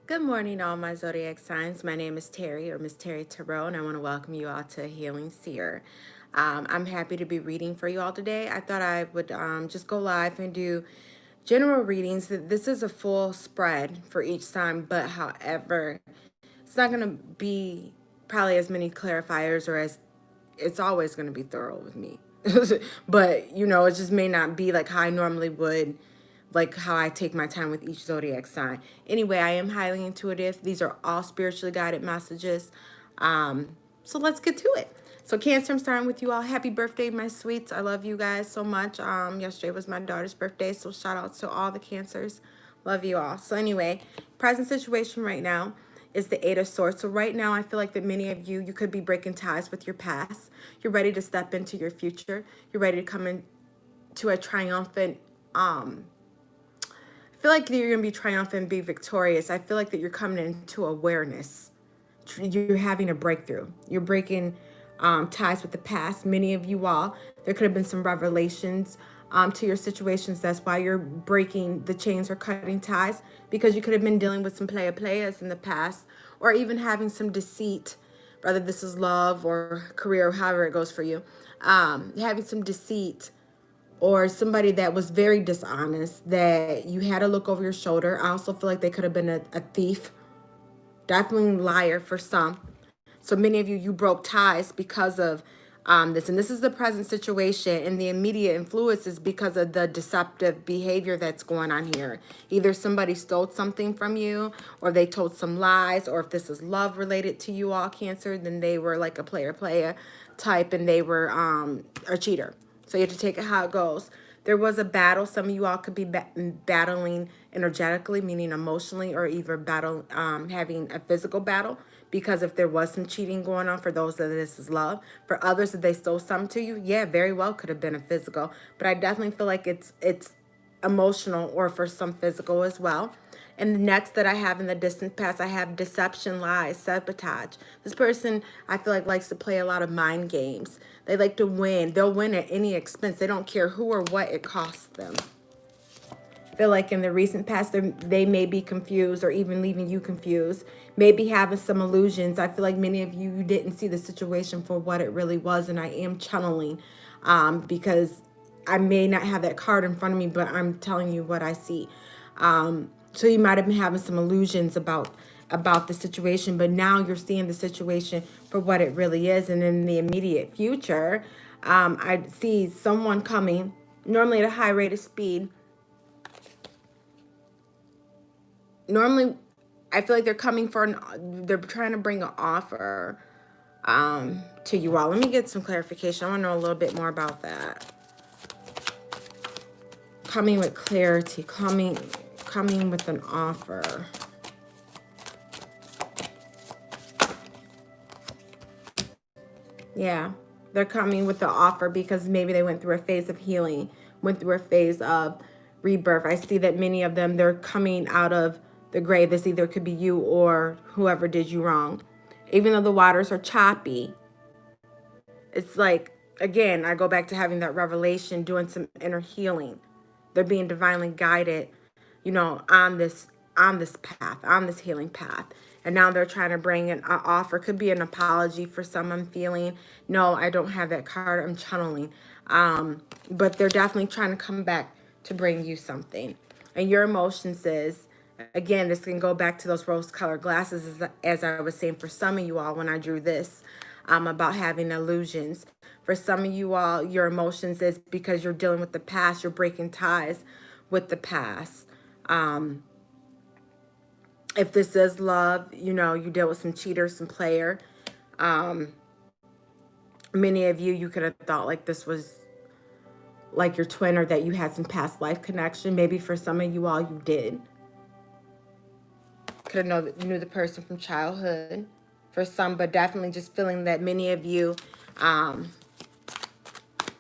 Good morning, all my zodiac signs. My name is Terry, or Miss Terry Tarot, and I want to welcome you all to Healing Seer. I'm happy to be reading for you all today. I thought I would just go live and do general readings. This is a full spread for each sign, but however, it's not going to be probably as many clarifiers, or as it's always going to be thorough with me. But it just may not be like how I normally would, like how I take my time with each zodiac sign. Anyway, I am highly intuitive. These are all spiritually guided messages. So let's get to it. So Cancer, I'm starting with you all. Happy birthday, my sweets. I love you guys so much. Yesterday was my daughter's birthday, so shout out to all the Cancers. Love you all. So anyway, present situation right now is the Eight of Swords. So right now, I feel like that many of you could be breaking ties with your past. You're ready to step into your future. You're ready to come into a triumphant, I feel like you're going to be triumphant and be victorious. I feel like that you're coming into awareness. You're having a breakthrough. You're breaking ties with the past. Many of you all, there could have been some revelations to your situations. That's why you're breaking the chains or cutting ties, because you could have been dealing with some players in the past, or even having some deceit, whether this is love or career, or however it goes for you, having some deceit, or somebody that was very dishonest, that you had to look over your shoulder. I also feel like they could have been a thief, definitely a liar for some. So many of you broke ties because of this. And this is the present situation, and the immediate influence is because of the deceptive behavior that's going on here. Either somebody stole something from you, or they told some lies, or if this is love related to you all, Cancer, then they were like a player type, and they were a cheater. So you have to take it how it goes. There was a battle. Some of you all could be battling energetically, meaning emotionally, or either having a physical battle, because if there was some cheating going on, for those that this is love. For others, if they stole something to you, yeah, very well could have been a physical. But I definitely feel like it's emotional, or for some physical as well. And the next that I have in the distant past, I have deception, lies, sabotage. This person, I feel like, likes to play a lot of mind games. They like to win. They'll win at any expense. They don't care who or what it costs them. I feel like in the recent past, they may be confused, or even leaving you confused. Maybe having some illusions. I feel like many of you didn't see the situation for what it really was, and I am channeling because I may not have that card in front of me, but I'm telling you what I see. So you might have been having some illusions about the situation, but now you're seeing the situation for what it really is. And in the immediate future, I see someone coming, normally at a high rate of speed. Normally, I feel like they're coming they're trying to bring an offer to you all. Let me get some clarification. I want to know a little bit more about that. Coming with clarity, coming with an offer. Yeah, they're coming with the offer because maybe they went through a phase of healing, went through a phase of rebirth. I see that many of them, they're coming out of the grave. This either could be you or whoever did you wrong. Even though the waters are choppy, it's like, again, I go back to having that revelation, doing some inner healing. They're being divinely guided, on this path, on this healing path. And now they're trying to bring an offer. Could be an apology for some. I'm feeling, no, I don't have that card. I'm channeling. But they're definitely trying to come back to bring you something. And your emotions is, again, this can go back to those rose-colored glasses, as I was saying for some of you all when I drew this, about having illusions. For some of you all, your emotions is because you're dealing with the past. You're breaking ties with the past. If this is love, you deal with some cheaters, some player. Many of you could have thought like this was like your twin, or that you had some past life connection. Maybe for some of you all, you did. Could have knew the person from childhood for some, but definitely just feeling that many of you,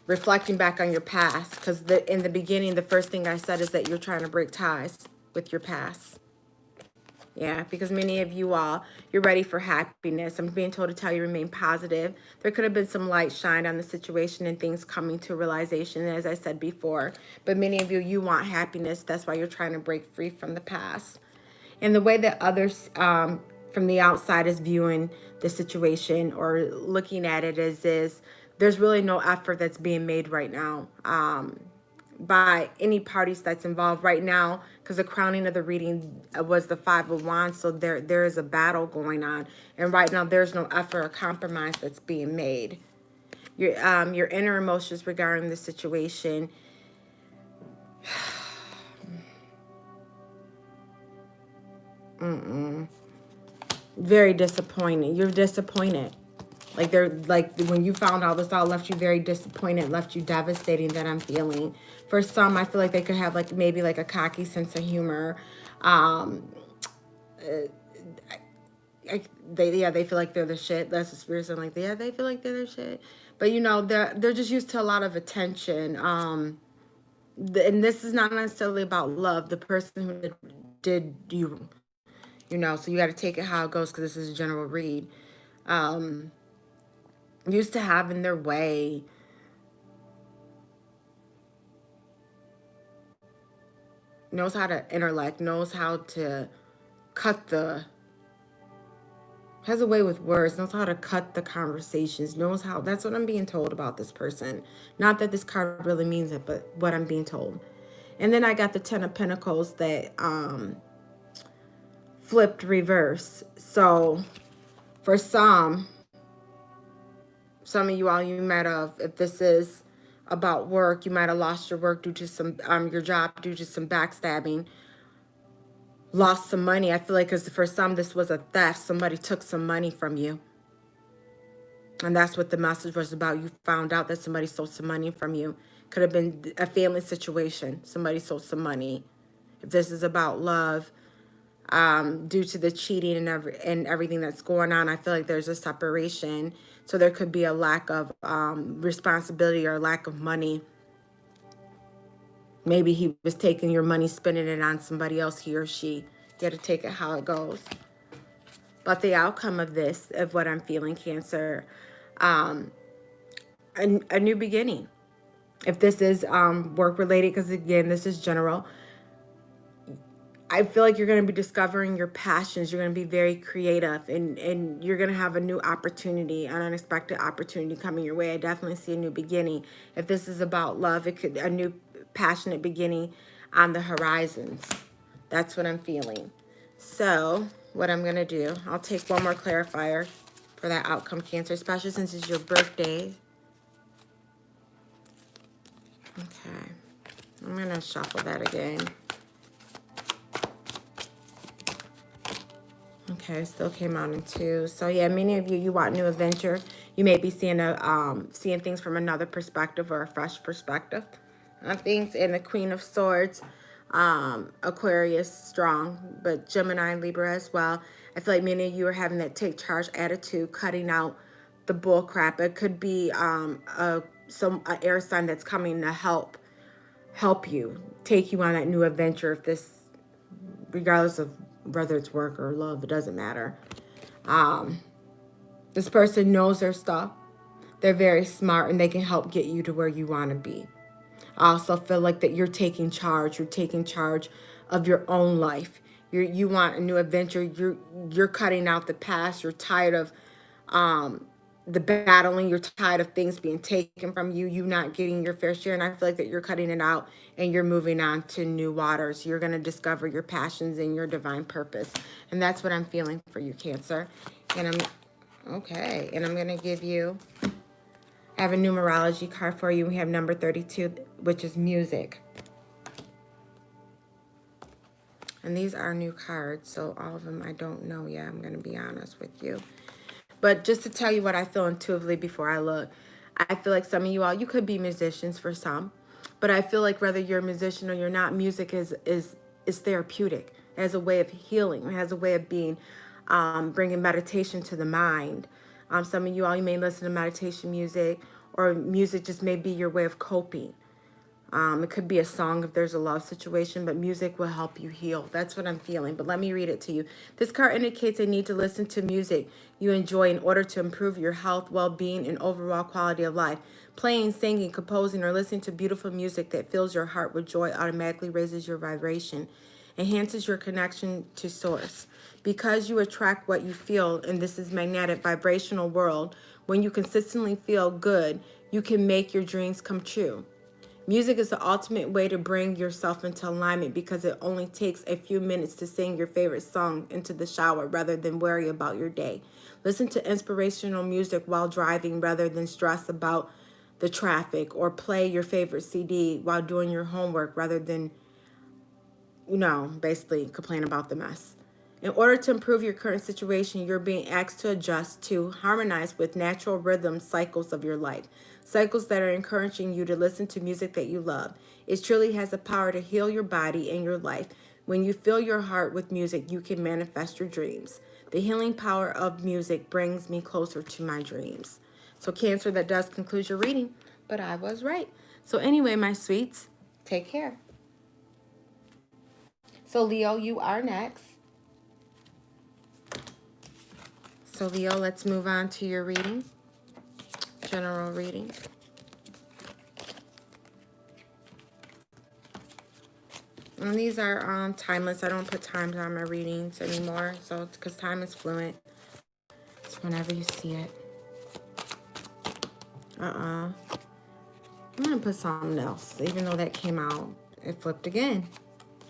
reflecting back on your past, because in the beginning, the first thing I said is that you're trying to break ties with your past. Yeah, because many of you all, you're ready for happiness. I'm being told to tell you remain positive. There could have been some light shine on the situation and things coming to realization, as I said before. But many of you want happiness. That's why you're trying to break free from the past. And the way that others from the outside is viewing the situation or looking at it is there's really no effort that's being made right now by any parties that's involved right now, because the crowning of the reading was the Five of Wands. So there is a battle going on, and right now there's no effort or compromise that's being made. Your inner emotions regarding the situation. Very disappointing. You're disappointed. Like when you found all this out, left you very disappointed, left you devastating, that I'm feeling. For some, I feel like they could have like maybe like a cocky sense of humor. They feel like they're the shit. That's the spirit. I'm like, yeah, they feel like they're the shit. But you know, they're just used to a lot of attention. And this is not necessarily about love. The person who did you, so you got to take it how it goes, because this is a general read. Used to having their way. Knows how to intellect, knows how to has a way with words, knows how to cut the conversations, knows how, that's what I'm being told about this person. Not that this card really means it, but what I'm being told. And then I got the Ten of Pentacles that flipped reverse. So for some of you all, you might have, if this is about work, you might have lost your work due to some, your job due to some backstabbing, lost some money. I feel like because for some, this was a theft. Somebody took some money from you. And that's what the message was about. You found out that somebody stole some money from you. Could have been a family situation. Somebody stole some money. If this is about love, due to the cheating and everything that's going on, I feel like there's a separation. So there could be a lack of responsibility or lack of money. Maybe he was taking your money, spending it on somebody else, he or she. You got to take it how it goes. But the outcome of this, of what I'm feeling, Cancer, a new beginning. If this is work-related, because again, this is general, I feel like you're going to be discovering your passions. You're going to be very creative, and you're going to have a new opportunity, an unexpected opportunity coming your way. I definitely see a new beginning. If this is about love, it could a new passionate beginning on the horizons. That's what I'm feeling. So what I'm going to do, I'll take one more clarifier for that outcome, Cancer, especially since it's your birthday. Okay. I'm going to shuffle that again. Okay, still came out in 2. So yeah, many of you, you want new adventure. You may be seeing seeing things from another perspective or a fresh perspective on things. And the Queen of Swords, Aquarius, strong, but Gemini and Libra as well. I feel like many of you are having that take charge attitude, cutting out the bull crap. It could be an air sign that's coming to help you, take you on that new adventure. If this, regardless of whether it's work or love, it doesn't matter. This person knows their stuff. They're very smart, and they can help get you to where you want to be. I also feel like that you're taking charge. You're taking charge of your own life. You want a new adventure. You're cutting out the past. You're tired of the battling. You're tired of things being taken from you. You not getting your fair share. And I feel like that you're cutting it out, and you're moving on to new waters. You're going to discover your passions and your divine purpose. And that's what I'm feeling for you, Cancer. And I'm going to give you, I have a numerology card for you. We have number 32, which is music. And these are new cards, so all of them I don't know yet. I'm going to be honest with you. But just to tell you what I feel intuitively before I look, I feel like some of you all, you could be musicians for some. But I feel like whether you're a musician or you're not, music is therapeutic. It has a way of healing. It has a way of being, bringing meditation to the mind. Some of you all, you may listen to meditation music, or music just may be your way of coping. It could be a song if there's a love situation, but music will help you heal. That's what I'm feeling. But let me read it to you. This card indicates a need to listen to music you enjoy in order to improve your health, well-being, and overall quality of life. Playing, singing, composing, or listening to beautiful music that fills your heart with joy automatically raises your vibration enhances your connection to source. Because you attract what you feel, and this is magnetic vibrational world, when you consistently feel good, you can make your dreams come true. Music is the ultimate way to bring yourself into alignment because it only takes a few minutes to sing your favorite song into the shower rather than worry about your day. Listen to inspirational music while driving rather than stress about the traffic, or play your favorite CD while doing your homework rather than, basically complain about the mess. In order to improve your current situation, you're being asked to adjust to harmonize with natural rhythm cycles of your life, cycles that are encouraging you to listen to music that you love. It truly has the power to heal your body and your life. When you fill your heart with music, you can manifest your dreams. The healing power of music brings me closer to my dreams. So Cancer, that does conclude your reading, but I was right. So anyway, my sweets, take care. So Leo, you are next. So Leo, let's move on to your reading, general reading. And these are timeless. I don't put times on my readings anymore, so it's because time is fluent. It's whenever you see it. I'm gonna put something else, even though that came out. It flipped again.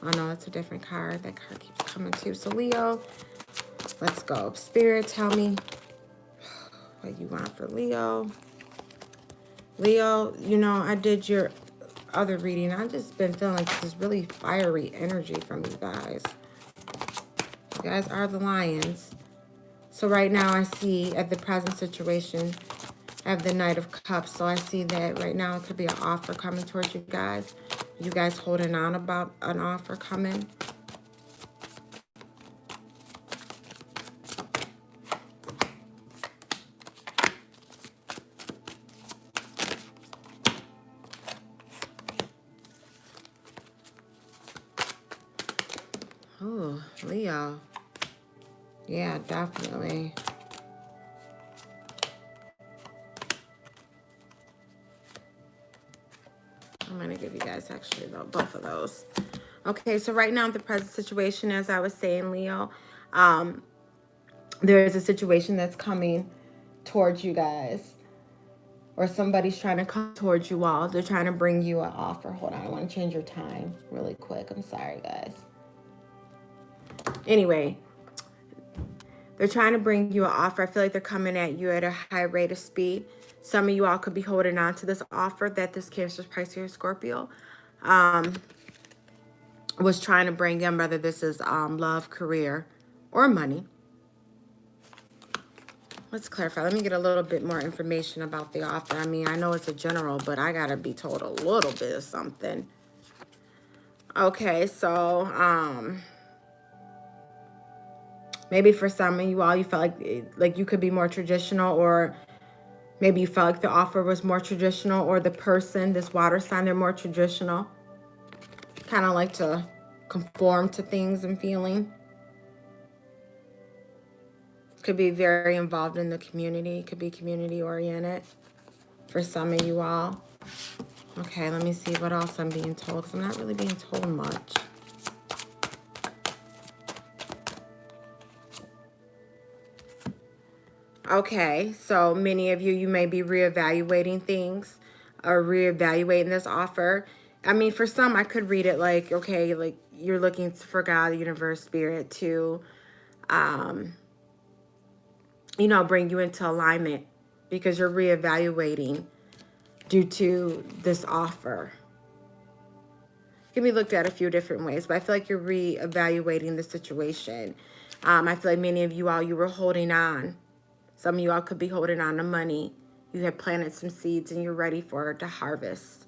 Oh no, that's a different card. That card keeps coming too. So Leo, let's go. Spirit, tell me what you want for Leo. Leo, I did your other reading. I've just been feeling like this really fiery energy from you guys. You guys are the lions. So right now I see at the present situation, I have the Knight of Cups. So I see that right now it could be an offer coming towards you guys. You guys holding on about an offer coming. Oh, Leo. Yeah, definitely. I'm going to give you guys actually both of those. Okay, so right now the present situation, as I was saying, Leo, there is a situation that's coming towards you guys, or somebody's trying to come towards you all. They're trying to bring you an offer. Hold on, I want to change your time really quick. I'm sorry, guys. Anyway, they're trying to bring you an offer. I feel like they're coming at you at a high rate of speed. Some of you all could be holding on to this offer that this Cancer, Pisces, or Scorpio was trying to bring in, whether this is love, career, or money. Let's clarify. Let me get a little bit more information about the offer. I mean, I know it's a general, but I got to be told a little bit of something. Okay, so maybe for some of you all, you felt like you could be more traditional, or maybe you felt like the offer was more traditional, or the person, this water sign, they're more traditional. Kind of like to conform to things and feeling. Could be very involved in the community. Could be community oriented for some of you all. Okay, let me see what else I'm being told, because I'm not really being told much. Okay, so many of you may be reevaluating things, or reevaluating this offer. I mean, for some, I could read it like, okay, like you're looking for God, the universe, spirit to, bring you into alignment because you're reevaluating due to this offer. It can be looked at a few different ways, but I feel like you're reevaluating the situation. I feel like many of you all, you were holding on. Some of you all could be holding on to money. You have planted some seeds and you're ready for it to harvest.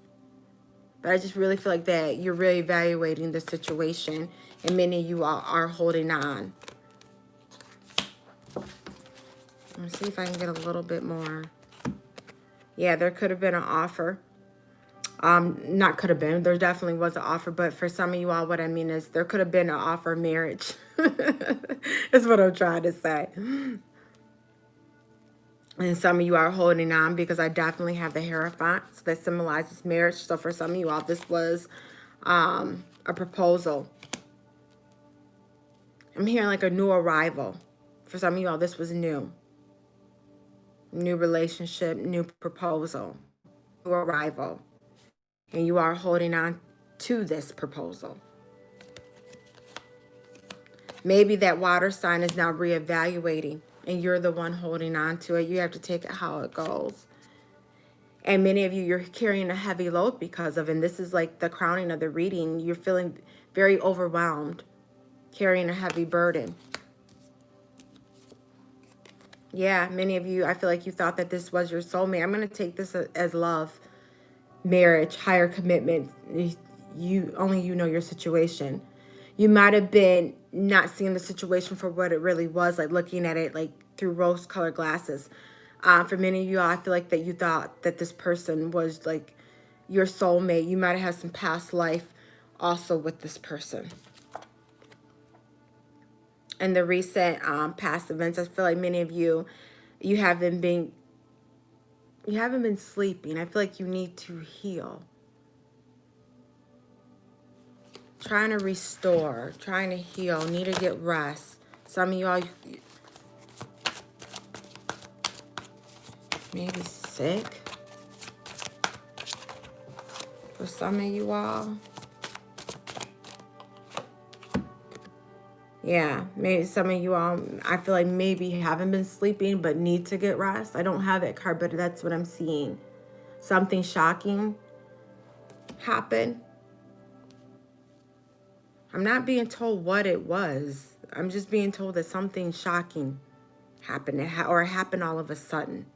But I just really feel like that you're reevaluating the situation, and many of you all are holding on. Let me see if I can get a little bit more. Yeah, there could have been an offer. Not could have been. There definitely was an offer. But for some of you all, what I mean is there could have been an offer of marriage. That's what I'm trying to say. And some of you are holding on because I definitely have the Hierophant. So that symbolizes marriage. So for some of you all, this was a proposal. I'm hearing like a new arrival. For some of y'all, this was new. New relationship, new proposal, new arrival. And you are holding on to this proposal. Maybe that water sign is now reevaluating and you're the one holding on to it. You have to take it how it goes. And many of you, you're carrying a heavy load because of, and this is like the crowning of the reading, you're feeling very overwhelmed, carrying a heavy burden. Yeah, many of you, I feel like you thought that this was your soulmate. I'm going to take this as love, marriage, higher commitment. Only you know your situation. You might have been not seeing the situation for what it really was, like looking at it like through rose-colored glasses. For many of you, I feel like that you thought that this person was like your soulmate. You might have had some past life also with this person. And the recent past events, I feel like many of you, you haven't been sleeping. I feel like you need to heal. Trying to restore, trying to heal, need to get rest. Some of y'all maybe sick. For some of you all. Yeah, maybe some of you all, I feel like maybe haven't been sleeping but need to get rest. I don't have that card, but that's what I'm seeing. Something shocking happened. I'm not being told what it was. I'm just being told that something shocking happened, or it happened all of a sudden.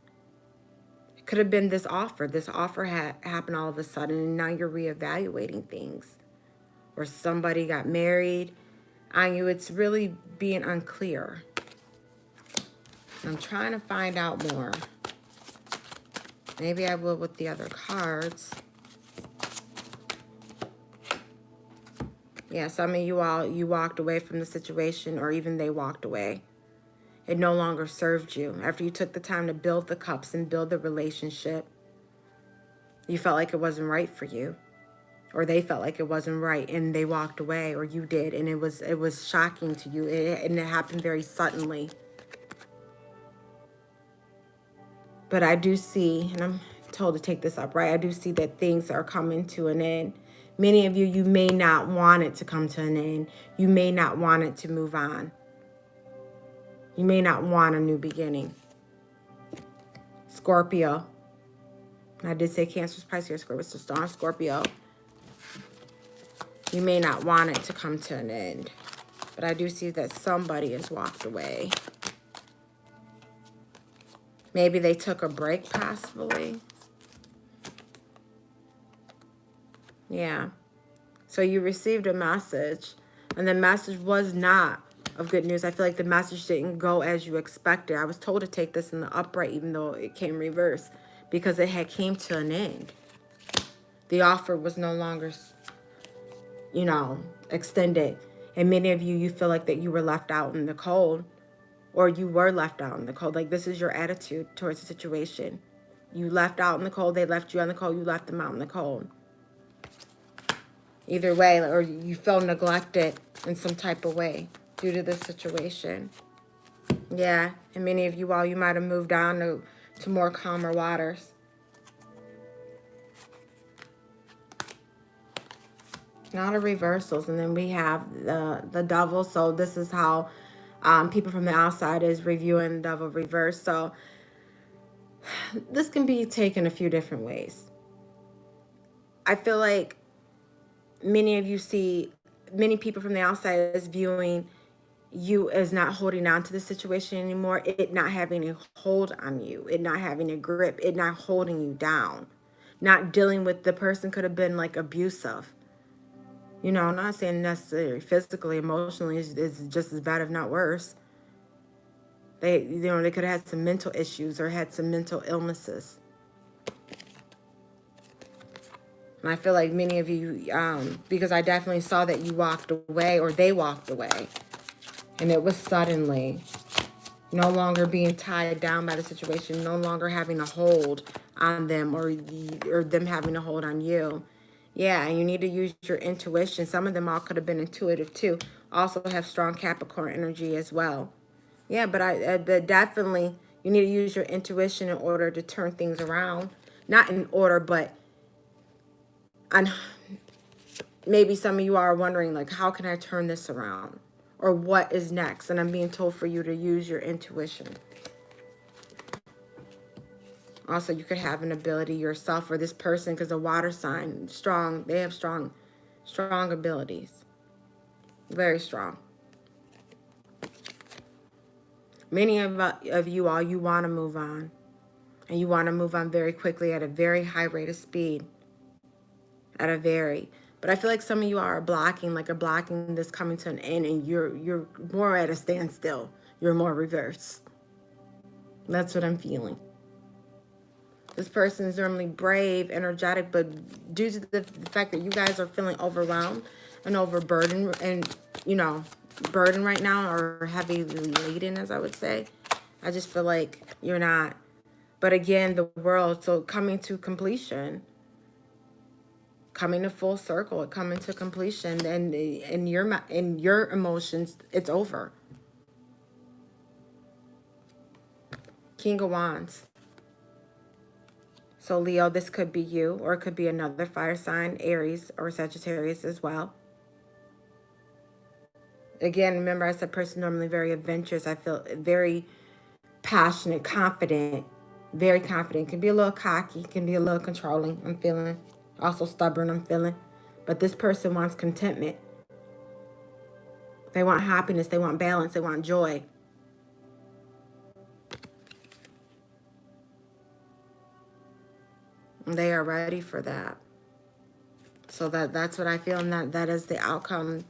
It could have been this offer. This offer happened all of a sudden, and now you're reevaluating things. Or somebody got married on you. It's really being unclear. I'm trying to find out more. Maybe I will with the other cards. Yeah, some of you all, you walked away from the situation, or even they walked away. It no longer served you. After you took the time to build the cups and build the relationship, you felt like it wasn't right for you. Or they felt like it wasn't right and they walked away, or you did, and it was shocking to you, and it happened very suddenly. But I do see, and I'm told to take this up, right? I do see that things are coming to an end. Many of you, you may not want it to come to an end. You may not want it to move on. You may not want a new beginning. Scorpio. I did say Cancer, Pisces, Scorpio, so Star, Scorpio. You may not want it to come to an end. But I do see that somebody has walked away. Maybe they took a break, possibly. Yeah. So you received a message, and the message was not of good news. I feel like the message didn't go as you expected. I was told to take this in the upright, even though it came reverse, because it had came to an end. The offer was no longer, you know, extended. And many of you, you feel like that you were left out in the cold, or you were left out in the cold. Like, this is your attitude towards the situation. You left out in the cold. They left you on the cold. You left them out in the cold. Either way, or you felt neglected in some type of way due to this situation. Yeah, and many of you all, you might have moved on to more calmer waters. Now the reversals, and then we have the devil. So this is how people from the outside is reviewing the devil reverse. So this can be taken a few different ways. I feel like many of you see, many people from the outside is viewing you as not holding on to the situation anymore, it not having a hold on you, it not having a grip, it not holding you down, not dealing with the person could have been like abusive. You know, I'm not saying necessarily physically, emotionally is just as bad, if not worse. They could have had some mental issues or had some mental illnesses. And I feel like many of you, because I definitely saw that you walked away, or they walked away. And it was suddenly. No longer being tied down by the situation, no longer having a hold on them, or them having a hold on you. Yeah, and you need to use your intuition. Some of them all could have been intuitive too. Also have strong Capricorn energy as well. Yeah, but definitely you need to use your intuition in order to turn things around. Not in order, but on, maybe some of you are wondering, like, how can I turn this around? Or what is next? And I'm being told for you to use your intuition. Also, you could have an ability yourself or this person, because a water sign, strong, they have strong abilities. Very strong. Many of you all, you want to move on. And you want to move on very quickly at a very high rate of speed. But I feel like some of you are blocking this coming to an end, and you're more at a standstill. You're more reverse. That's what I'm feeling. This person is normally brave, energetic, but due to the fact that you guys are feeling overwhelmed and overburdened and, you know, burdened right now, or heavily laden, as I would say, I just feel like you're not. But again, the world, so coming to completion, coming to full circle, coming to completion, and in your emotions, it's over. King of Wands. So Leo, this could be you, or it could be another fire sign, Aries or Sagittarius as well. Again, remember I said person normally very adventurous. I feel very passionate, confident, very confident. Can be a little cocky, can be a little controlling, I'm feeling. Also stubborn, I'm feeling. But this person wants contentment. They want happiness, they want balance, they want joy. They are ready for that. So that's what I feel, and that is the outcome,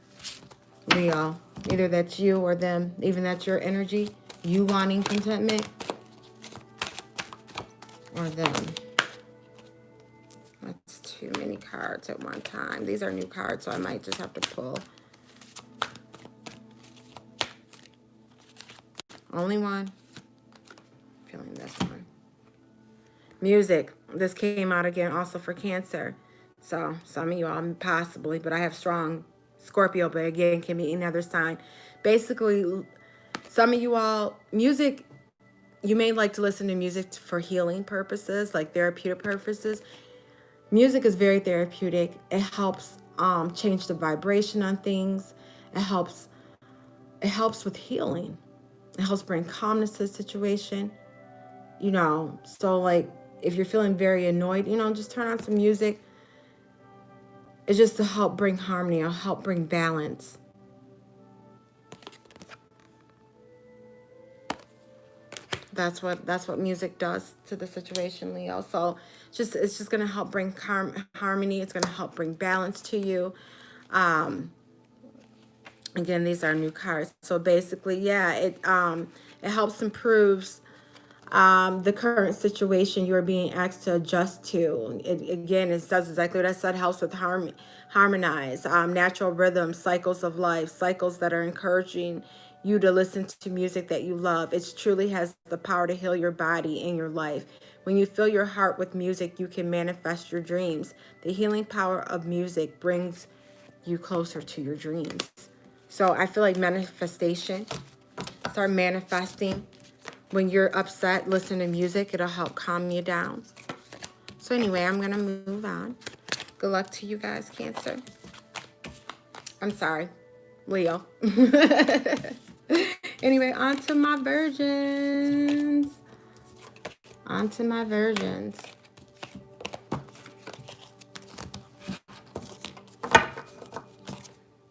Leo. Either that's you or them, even that's your energy, you wanting contentment, or them. That's too many cards at one time. These are new cards, so I might just have to pull. Only one. Feeling this one. Music. This came out again also for Cancer. So some of you all possibly, but I have strong Scorpio, but again, can be any other sign. Basically, some of you all, music, you may like to listen to music for healing purposes, like therapeutic purposes. Music is very therapeutic. It helps change the vibration on things. It helps with healing. It helps bring calmness to the situation. You know, so like if you're feeling very annoyed, you know, just turn on some music. It's just to help bring harmony or help bring balance. That's what music does to the situation, Leo. So it's just going to help bring harmony. It's going to help bring balance to you. Again, these are new cards. So basically, yeah, it helps improves the current situation you're being asked to adjust to. Again, it does exactly what I said. Helps with harmonize natural rhythms, cycles of life, cycles that are encouraging you to listen to music that you love. It truly has the power to heal your body and your life. When you fill your heart with music, you can manifest your dreams. The healing power of music brings you closer to your dreams. So I feel like manifestation. Start manifesting. When you're upset, listen to music. It'll help calm you down. So anyway, I'm going to move on. Good luck to you guys, Cancer. I'm sorry, Leo. Anyway, on to my virgins. On to my virgins.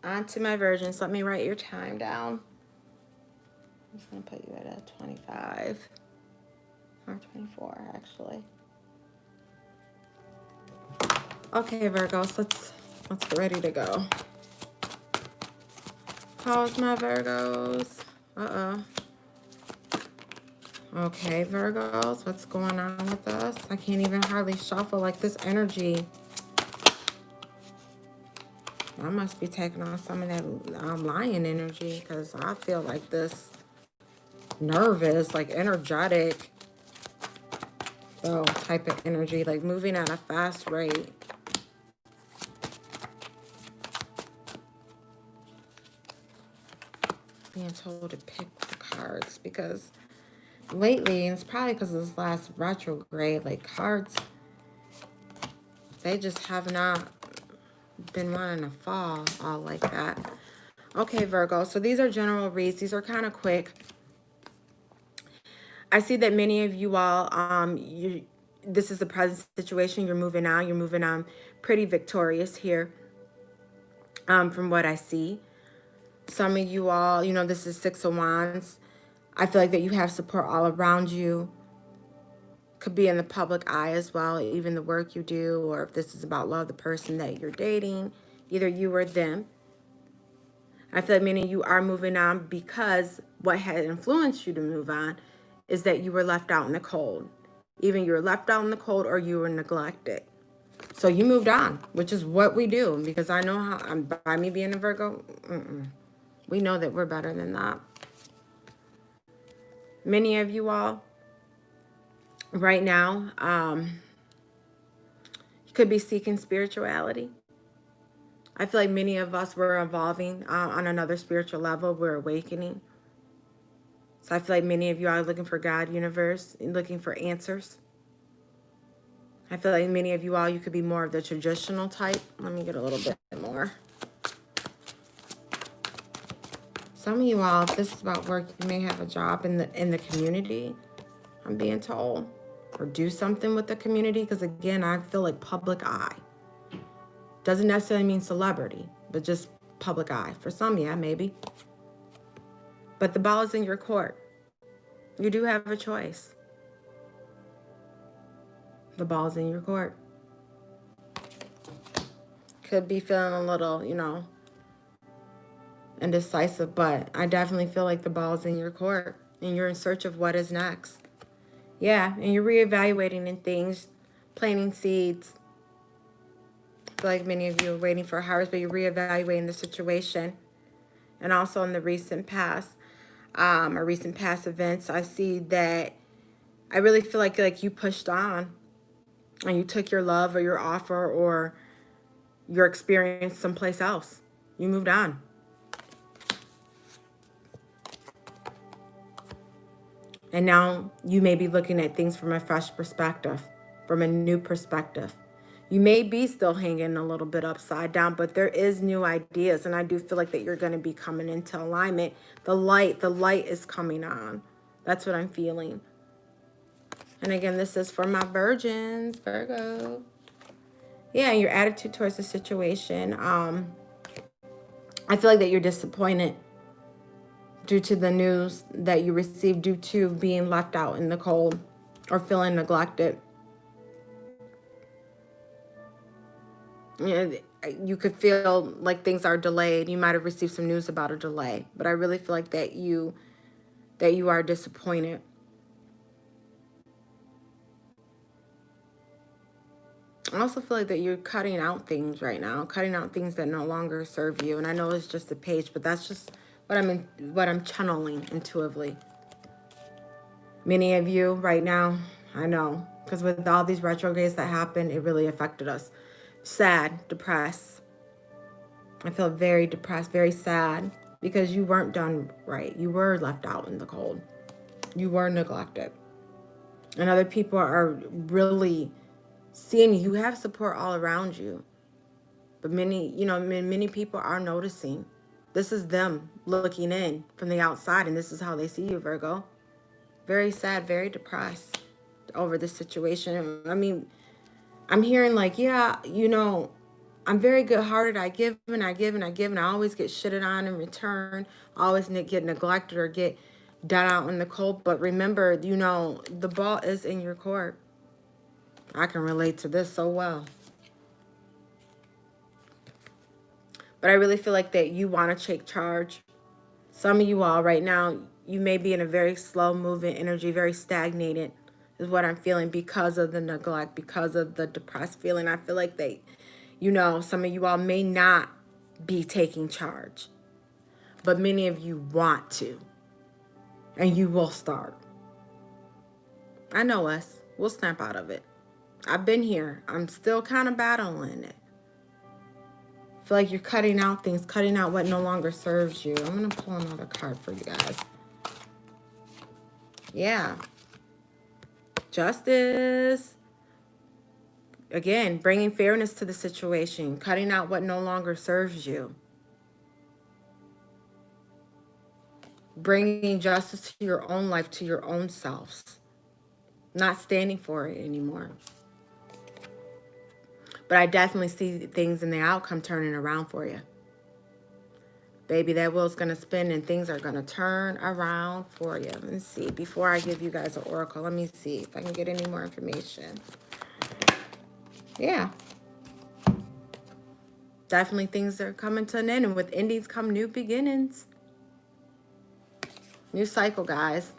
On to my virgins. Let me write your time down. I'm just going to put you at a 25 or 24, actually. Okay, Virgos, let's get ready to go. How's my Virgos? Uh-oh. Okay, Virgos, what's going on with us? I can't even hardly shuffle like this energy. I must be taking on some of that lion energy, because I feel like this nervous, like energetic type of energy, like moving at a fast rate. being told to pick the cards because lately, and it's probably because of this last retrograde, like cards, they just have not been wanting to fall all like that. Okay, Virgo, so these are general reads. These are kind of quick. I see that many of you all, this is the present situation. You're moving on. You're moving on pretty victorious here from what I see. Some of you all, you know, this is Six of Wands. I feel like that you have support all around you. Could be in the public eye as well, even the work you do, or if this is about love, the person that you're dating, either you or them. I feel like many of you are moving on because what had influenced you to move on is that you were left out in the cold. Even you were left out in the cold or you were neglected. So you moved on, which is what we do. Because I know how, by me being a Virgo, we know that we're better than that. Many of you all, right now, you could be seeking spirituality. I feel like many of us were evolving on another spiritual level. We're awakening. So I feel like many of you are looking for God, universe, looking for answers. I feel like many of you all, you could be more of the traditional type. Let me get a little bit more. Some of you all, if this is about work, you may have a job in the community, I'm being told. Or do something with the community. Because again, I feel like public eye. Doesn't necessarily mean celebrity, but just public eye. For some, yeah, maybe. But the ball is in your court. You do have a choice. The ball's in your court. Could be feeling a little, you know, indecisive, but I definitely feel like the ball's in your court and you're in search of what is next. Yeah, and you're reevaluating in things, planting seeds. I feel like many of you are waiting for a harvest, but you're reevaluating the situation. And also in the recent past, or recent past events, I see that I really feel like you pushed on and you took your love or your offer or your experience someplace else. You moved on. And now you may be looking at things from a fresh perspective, from a new perspective. You may be still hanging a little bit upside down, but there is new ideas. And I do feel like that you're going to be coming into alignment. The light is coming on. That's what I'm feeling. And again, this is for my virgins, Virgo. Yeah, your attitude towards the situation. I feel like that you're disappointed due to the news that you received, due to being left out in the cold or feeling neglected. You could feel like things are delayed. You might have received some news about a delay, but I really feel like that you are disappointed. I also feel like that you're cutting out things right now, cutting out things that no longer serve you. And I know it's just a page, but that's just what I'm channeling intuitively. Many of you right now, I know, because with all these retrogrades that happened, it really affected us. Sad, depressed. I feel very depressed, very sad, because you weren't done right. You were left out in the cold. You were neglected. And other people are really seeing you have support all around you. But many people are noticing. This is them looking in from the outside, and this is how they see you, Virgo. Very sad, very depressed over this situation. I mean, I'm hearing like, yeah, I'm very good-hearted. I give and I give and I give, and I always get shitted on in return. I always get neglected or get done out in the cold. But remember, the ball is in your court. I can relate to this so well. But I really feel like that you want to take charge. Some of you all right now, you may be in a very slow-moving energy, very stagnated is what I'm feeling because of the neglect, because of the depressed feeling. I feel like some of you all may not be taking charge. But many of you want to. And you will start. I know us. We'll snap out of it. I've been here. I'm still kind of battling it. feel like you're cutting out things, cutting out what no longer serves you. I'm going to pull another card for you guys. Yeah. Justice. Again, bringing fairness to the situation, cutting out what no longer serves you. Bringing justice to your own life, to your own selves. Not standing for it anymore. But I definitely see things in the outcome turning around for you. Baby, that wheel's going to spin and things are going to turn around for you. Let's see. Before I give you guys an oracle, let me see if I can get any more information. Yeah. Definitely things are coming to an end. And with endings come new beginnings. New cycle, guys.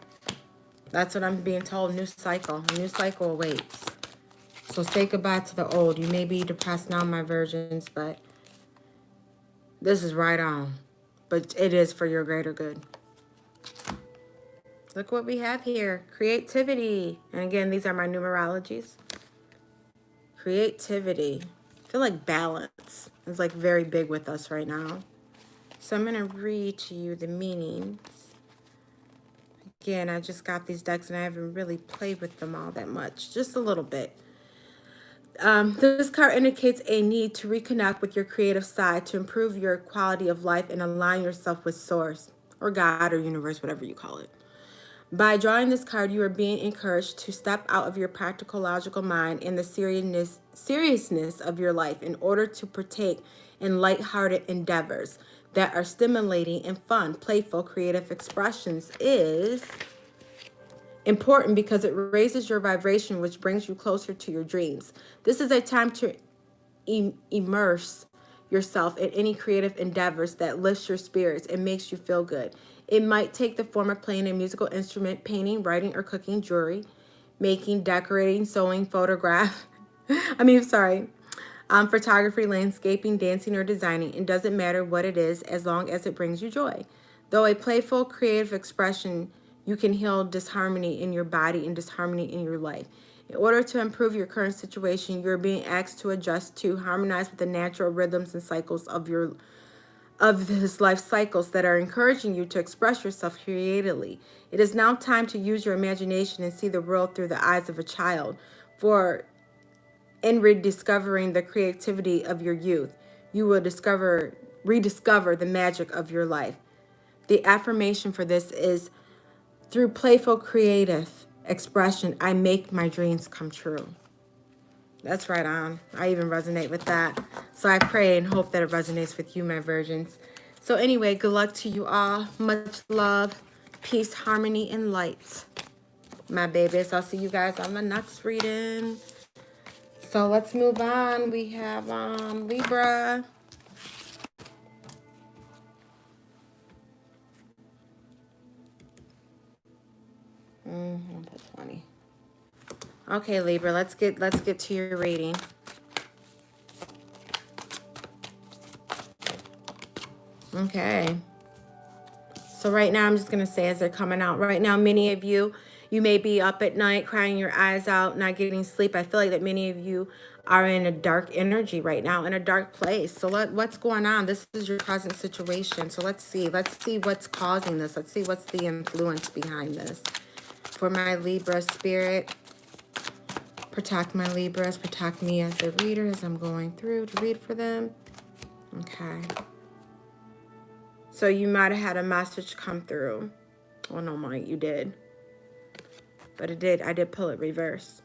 That's what I'm being told. New cycle. A new cycle awaits. So say goodbye to the old. You may be depressed now, my virgins, but this is right on. But it is for your greater good. Look what we have here. Creativity. And again, these are my numerologies. Creativity. I feel like balance is like very big with us right now. So I'm going to read to you the meanings. Again, I just got these decks and I haven't really played with them all that much. Just a little bit. This card indicates a need to reconnect with your creative side to improve your quality of life and align yourself with Source or God or universe, whatever you call it. By drawing this card, you are being encouraged to step out of your practical, logical mind and the seriousness of your life in order to partake in lighthearted endeavors that are stimulating and fun. Playful, creative expressions is important because it raises your vibration, which brings you closer to your dreams. This is a time to immerse yourself in any creative endeavors that lifts your spirits and makes you feel good. It might take the form of playing a musical instrument, painting, writing, or cooking, jewelry, making, decorating, sewing, photography, landscaping, dancing, or designing. It doesn't matter what it is as long as it brings you joy. Though a playful, creative expression, you can heal disharmony in your body and disharmony in your life. In order to improve your current situation, you're being asked to adjust to harmonize with the natural rhythms and cycles of this life cycles that are encouraging you to express yourself creatively. It is now time to use your imagination and see the world through the eyes of a child. For in rediscovering the creativity of your youth, you will rediscover the magic of your life. The affirmation for this is, through playful creative expression, I make my dreams come true. That's right on. I even resonate with that. So I pray and hope that it resonates with you, my virgins. So anyway, good luck to you all. Much love, peace, harmony, and light, my babies. I'll see you guys on the next reading. So let's move on. We have Libra. I'll put 20. Okay, Libra, let's get to your reading. Okay. So right now, I'm just going to say as they're coming out. Right now, many of you may be up at night, crying your eyes out, not getting sleep. I feel like that many of you are in a dark energy right now, in a dark place. So what's going on? This is your present situation. So let's see. Let's see what's causing this. Let's see what's the influence behind this. For my Libra spirit, protect my Libras, protect me as the reader as I'm going through to read for them. Okay. So you might have had a message come through. Well, no, Mike, you did. But it did. I did pull it reverse.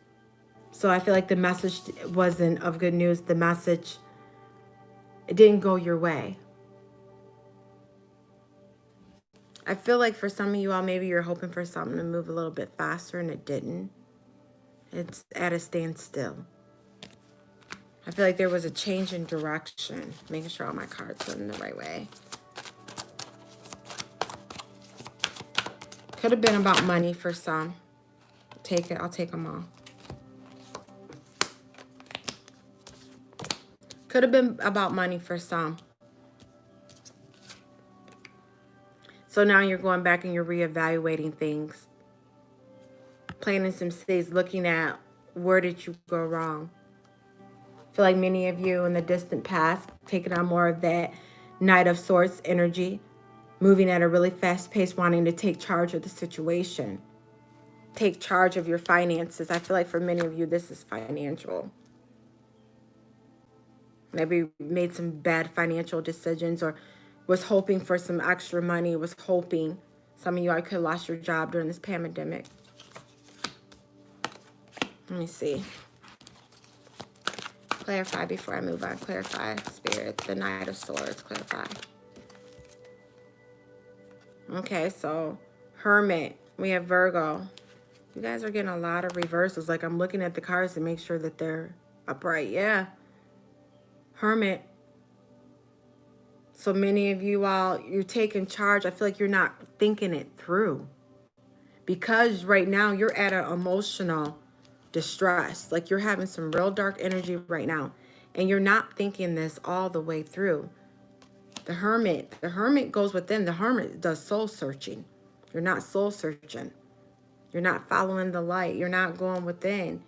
So I feel like the message wasn't of good news. The message, it didn't go your way. I feel like for some of you all, maybe you're hoping for something to move a little bit faster and it didn't. It's at a standstill. I feel like there was a change in direction. Making sure all my cards went in the right way. Could have been about money for some. Take it. I'll take them all. Could have been about money for some. So now you're going back and you're reevaluating things. Planting some seeds, looking at where did you go wrong. I feel like many of you in the distant past taking on more of that Knight of Swords energy, moving at a really fast pace, wanting to take charge of the situation, take charge of your finances. I feel like for many of you, this is financial. Maybe you made some bad financial decisions or was hoping for some extra money, was hoping. Some of you, I could have lost your job during this pandemic. Let me see. Clarify before I move on. Clarify, Spirit. The Knight of Swords. Clarify. Okay, so Hermit. We have Virgo. You guys are getting a lot of reversals. Like, I'm looking at the cards to make sure that they're upright. Yeah. Hermit. So many of you all, you're taking charge. I feel like you're not thinking it through. Because right now you're at an emotional distress. Like, you're having some real dark energy right now. And you're not thinking this all the way through. The Hermit goes within. The Hermit does soul searching. You're not soul searching. You're not following the light. You're not going within.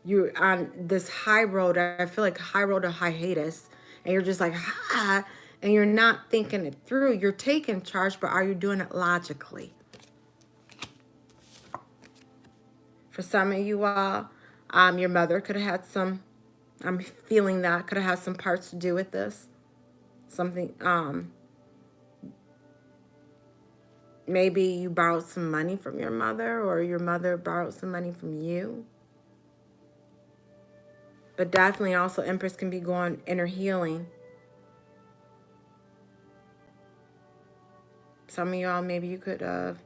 You're on this high road. I feel like high road to hiatus. And you're just like, ah. And you're not thinking it through. You're taking charge, but are you doing it logically? For some of you all, your mother could have had some, I'm feeling that, could have had some parts to do with this. Something, maybe you borrowed some money from your mother or your mother borrowed some money from you. But definitely also Empress can be going inner healing. Some of y'all, maybe you could have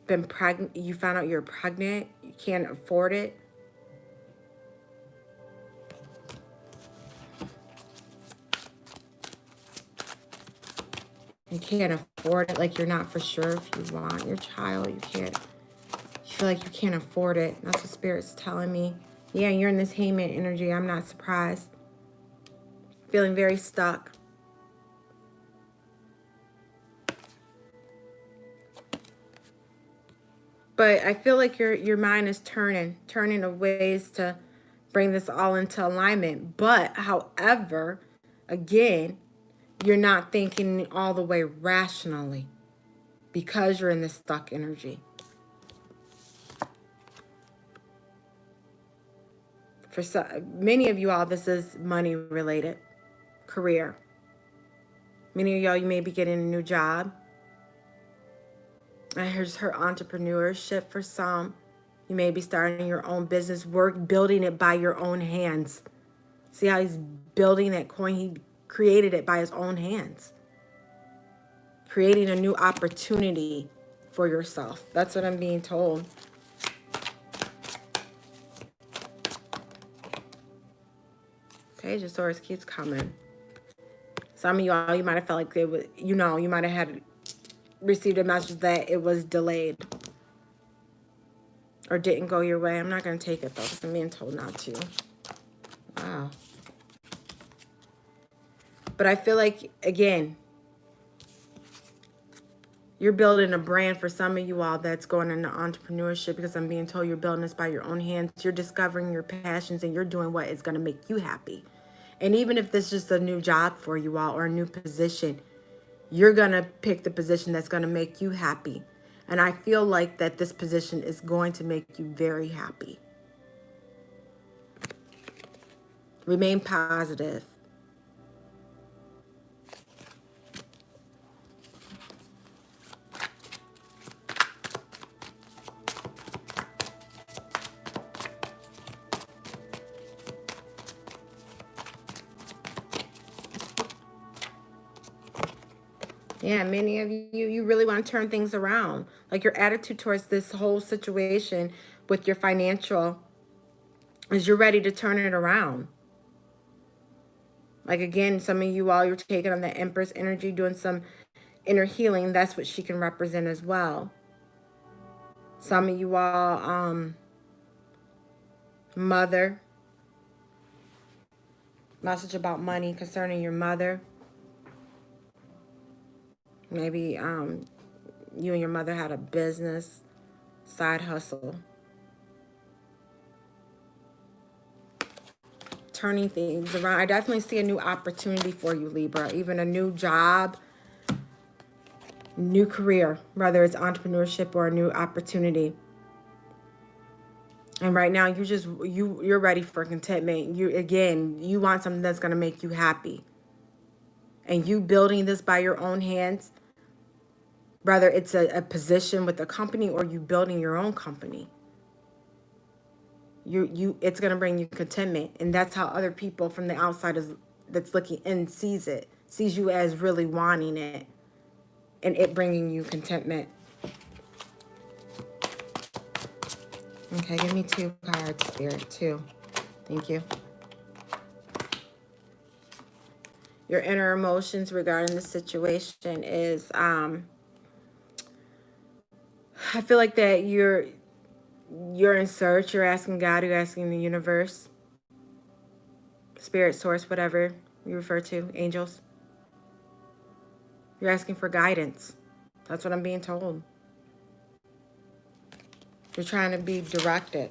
been pregnant. You found out you're pregnant. You can't afford it. You can't afford it. Like, you're not for sure if you want your child. You can't. You feel like you can't afford it. That's what Spirit's telling me. Yeah, you're in this Hangman energy. I'm not surprised. Feeling very stuck. But I feel like your mind is turning of ways to bring this all into alignment. But, however, again, you're not thinking all the way rationally because you're in this stuck energy. For many of you all, this is money related, career. Many of y'all, you may be getting a new job. And here's her entrepreneurship for some. You may be starting your own business, building it by your own hands. See how he's building that coin? He created it by his own hands. Creating a new opportunity for yourself. That's what I'm being told. Page of Swords keeps coming. Some of y'all, you might have felt like it was, you might have had received a message that it was delayed or didn't go your way. I'm not going to take it though, because I'm being told not to. Wow. But I feel like, again, you're building a brand for some of you all that's going into entrepreneurship, because I'm being told you're building this by your own hands. You're discovering your passions and you're doing what is going to make you happy. And even if this is just a new job for you all or a new position, you're going to pick the position that's going to make you happy. And I feel like that this position is going to make you very happy. Remain positive. Yeah, many of you really want to turn things around. Like, your attitude towards this whole situation with your financial is you're ready to turn it around. Like, again, some of you all, you're taking on the Empress energy, doing some inner healing. That's what she can represent as well. Some of you all, mother. Message about money concerning your mother. Maybe you and your mother had a business, side hustle. turning things around. I definitely see a new opportunity for you, Libra. Even a new job, new career, whether it's entrepreneurship or a new opportunity. And right now, you're ready for contentment. You want something that's going to make you happy. And you building this by your own hands, whether it's a position with a company or you building your own company. It's going to bring you contentment. And that's how other people from the outside that's looking in sees you as really wanting it, and it bringing you contentment. Okay, give me 2 cards, Spirit. 2. Thank you. Your inner emotions regarding the situation is, I feel like that you're in search. You're asking God, you're asking the universe, spirit, source, whatever you refer to, angels. You're asking for guidance. That's what I'm being told. You're trying to be directed.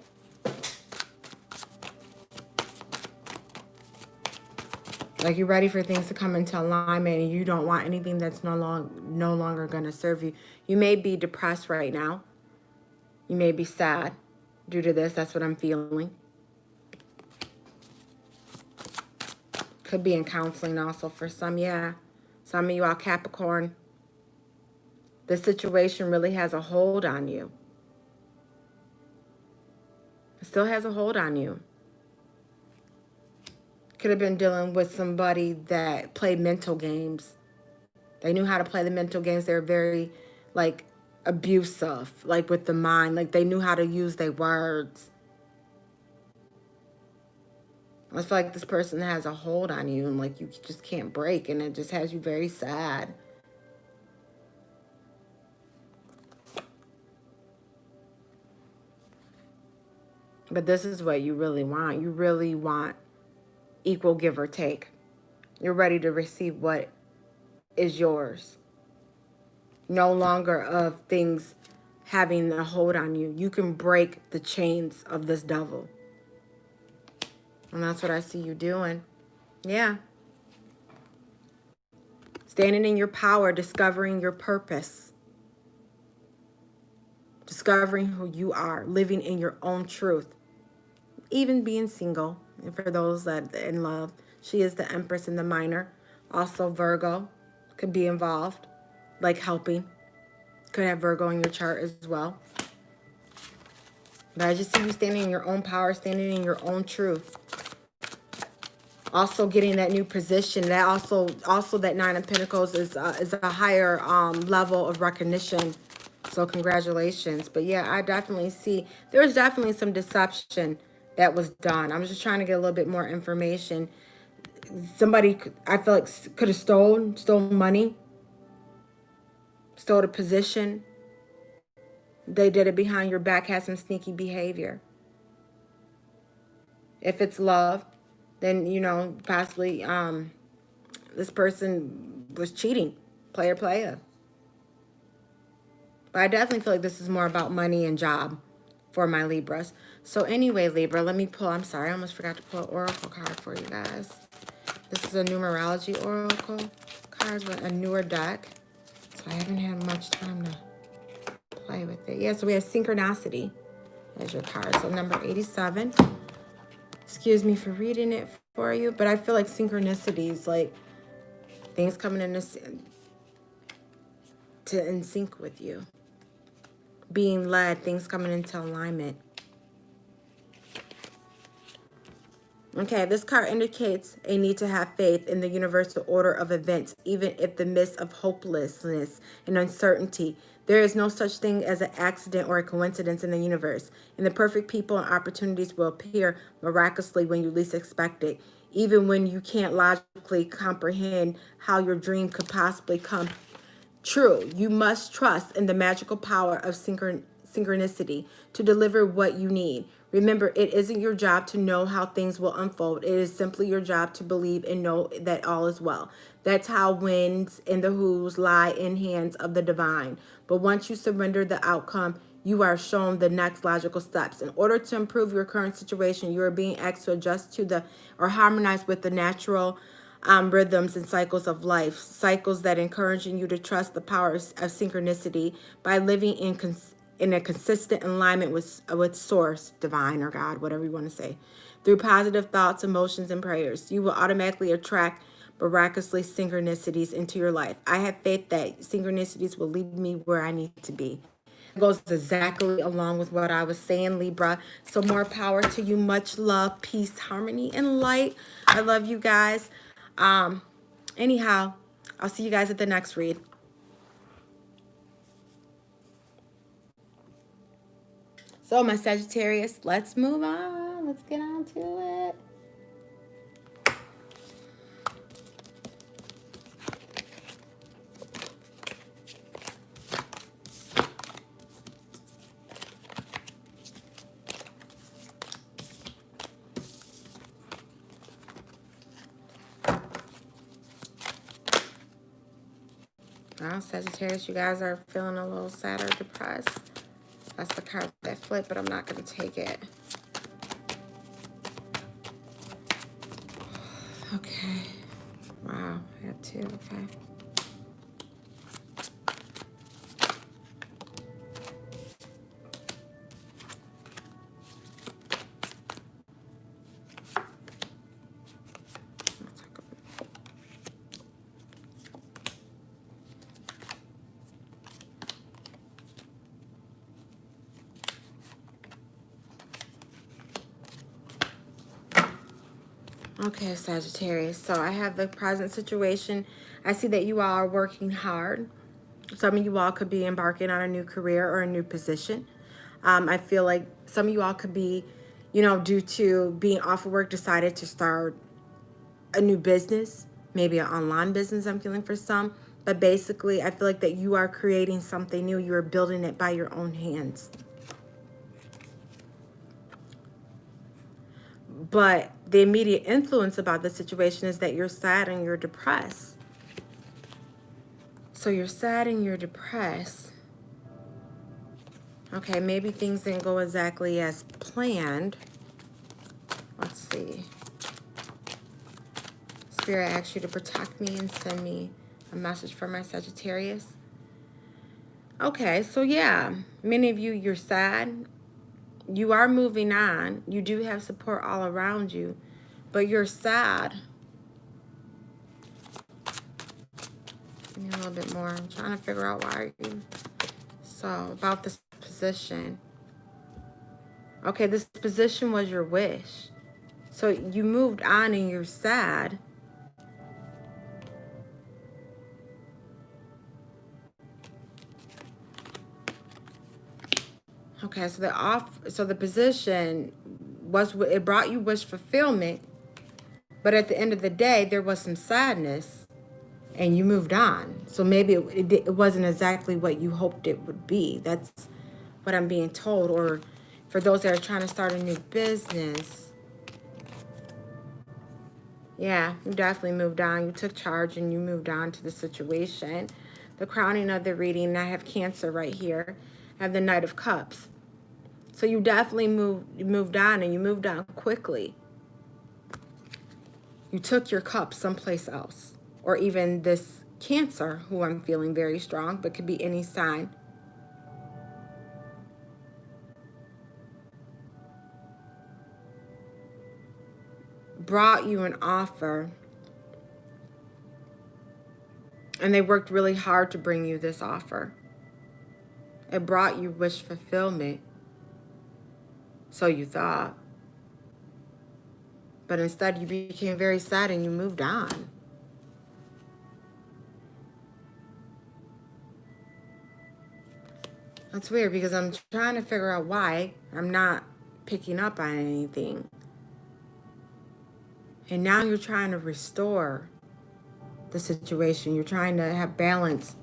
Like you're ready for things to come into alignment, and you don't want anything that's no longer going to serve you. You may be depressed right now. You may be sad due to this. That's what I'm feeling. Could be in counseling also for some, yeah. Some of you are Capricorn. This situation really has a hold on you. It still has a hold on you. Could have been dealing with somebody that played mental games. They knew how to play the mental games. They were very, like, abusive, like with the mind. Like they knew how to use their words. I feel like this person has a hold on you, and like you just can't break, and it just has you very sad. But this is what you really want. You really want equal give or take. You're ready to receive what is yours. No longer of things having a hold on you. You can break the chains of this devil. And that's what I see you doing. Yeah. Standing in your power, discovering your purpose. Discovering who you are, living in your own truth. Even being single. And for those that are in love, she is the Empress in the minor. Also Virgo could be involved, like helping. Could have Virgo in your chart as well. But I just see you standing in your own power, standing in your own truth. Also getting that new position. That also that 9 of Pentacles is a higher level of recognition. So congratulations. But yeah, I definitely see there's definitely some deception that was done. I'm just trying to get a little bit more information. Somebody, I feel like, could have stolen money, stole a position. They did it behind your back, had some sneaky behavior. If it's love, then, you know, possibly this person was cheating, player. But I definitely feel like this is more about money and job for my Libras. So anyway, Libra, let me pull. I'm sorry, I almost forgot to pull an oracle card for you guys. This is a numerology oracle card with a newer deck. So I haven't had much time to play with it. Yeah, so we have synchronicity as your card. So number 87. Excuse me for reading it for you, but I feel like synchronicities, like things coming in sync with you. Being led, things coming into alignment. Okay, this card indicates a need to have faith in the universal order of events, even if the midst of hopelessness and uncertainty. There is no such thing as an accident or a coincidence in the universe, and the perfect people and opportunities will appear miraculously when you least expect it, even when you can't logically comprehend how your dream could possibly come true. You must trust in the magical power of synchronicity to deliver what you need. Remember, it isn't your job to know how things will unfold. It is simply your job to believe and know that all is well. That's how wins and the who's lie in hands of the divine. But once you surrender the outcome, you are shown the next logical steps. In order to improve your current situation, you are being asked to adjust to the or harmonize with the natural rhythms and cycles of life, cycles that encouraging you to trust the powers of synchronicity by living in a consistent alignment with source, divine, or God, whatever you want to say. Through positive thoughts, emotions, and prayers, you will automatically attract miraculously synchronicities into your life. I have faith that synchronicities will lead me where I need to be. It goes exactly along with what I was saying, Libra. So more power to you. Much love, peace, harmony, and light. I love you guys. Anyhow, I'll see you guys at the next read. So my Sagittarius, let's move on. Let's get on to it. Well, Sagittarius, you guys are feeling a little sad or depressed. That's the card that flipped, but I'm not going to take it. Okay. Wow, I got two. Okay. Okay, Sagittarius. So I have the present situation. I see that you all are working hard. Some of you all could be embarking on a new career or a new position. I feel like some of you all could be, due to being off of work, decided to start a new business, maybe an online business, I'm feeling for some. But basically, I feel like that you are creating something new. You are building it by your own hands. But the immediate influence about the situation is that you're sad and you're depressed. So you're sad and you're depressed. Okay, maybe things didn't go exactly as planned. Let's see. Spirit asks you to protect me and send me a message for my Sagittarius. Okay, so yeah, many of you, you're sad. You are moving on. You do have support all around you, but you're sad. Give me a little bit more. I'm trying to figure out why you. So about this position. Okay, this position was your wish. So you moved on and you're sad. Okay, so the position was, it brought you wish fulfillment, but at the end of the day, there was some sadness, and you moved on. So maybe it wasn't exactly what you hoped it would be. That's what I'm being told. Or for those that are trying to start a new business, yeah, you definitely moved on. You took charge and you moved on to the situation. The crowning of the reading, I have Cancer right here. I have the Knight of Cups. So you definitely moved on, and you moved on quickly. You took your cup someplace else. Or even this Cancer, who I'm feeling very strong, but could be any sign. Brought you an offer. And they worked really hard to bring you this offer. It brought you wish fulfillment. So you thought. But instead you became very sad and you moved on. That's weird because I'm trying to figure out why I'm not picking up on anything. And now you're trying to restore the situation. You're trying to have balance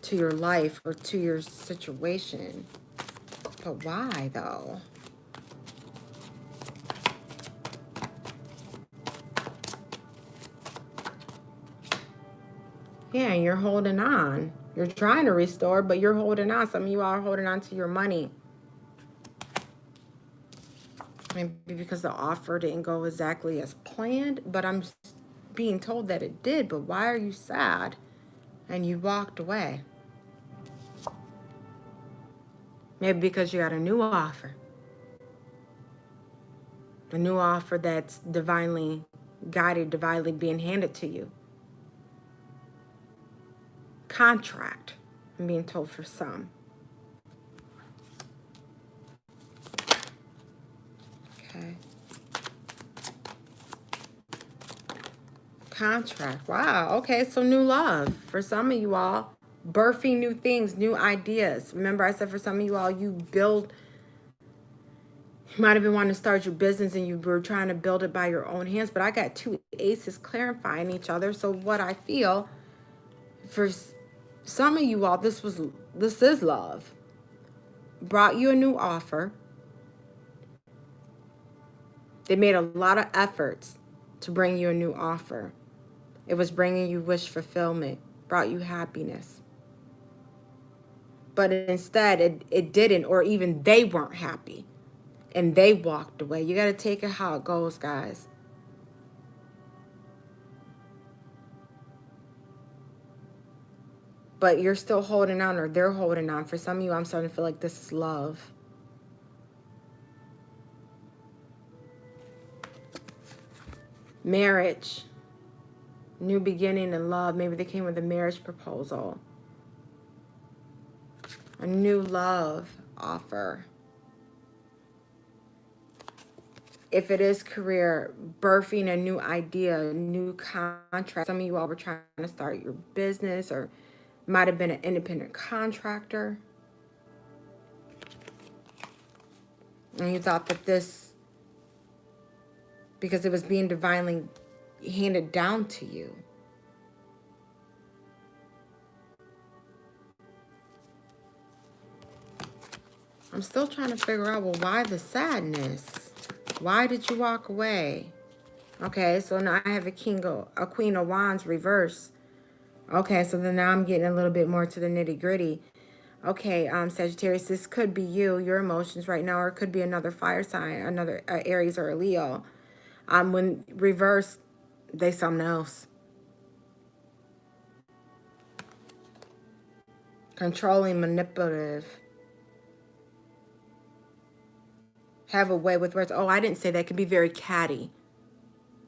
to your life or to your situation. But why though? Yeah, you're holding on. You're trying to restore, but you're holding on. Some of you are holding on to your money. Maybe because the offer didn't go exactly as planned, but I'm being told that it did. But why are you sad? And you walked away. Maybe because you got a new offer. A new offer that's divinely guided, divinely being handed to you. Contract, I'm being told for some. Okay. Contract. Wow. Okay, so new love. For some of you all, birthing new things, new ideas. Remember I said for some of you all, you might have been wanting to start your business and you were trying to build it by your own hands, but I got two aces clarifying each other. So what I feel, for some of you all, this is love. Brought you a new offer. They made a lot of efforts to bring you a new offer. It was bringing you wish fulfillment, brought you happiness. But instead, it didn't, or even they weren't happy. And they walked away. You got to take it how it goes, guys. But you're still holding on, or they're holding on. For some of you, I'm starting to feel like this is love. Marriage. New beginning in love. Maybe they came with a marriage proposal. A new love offer. If it is career, birthing a new idea, a new contract. Some of you all were trying to start your business, or might have been an independent contractor. And you thought that this, because it was being divinely handed down to you. I'm still trying to figure out, well, why the sadness? Why did you walk away? Okay, so now I have a Queen of Wands reverse. Okay, so then now I'm getting a little bit more to the nitty gritty. Okay, Sagittarius, this could be you, your emotions right now, or it could be another fire sign, another Aries or a Leo. When reverse, they something else. Controlling, manipulative. Have a way with words. Oh, I didn't say that. It could be very catty.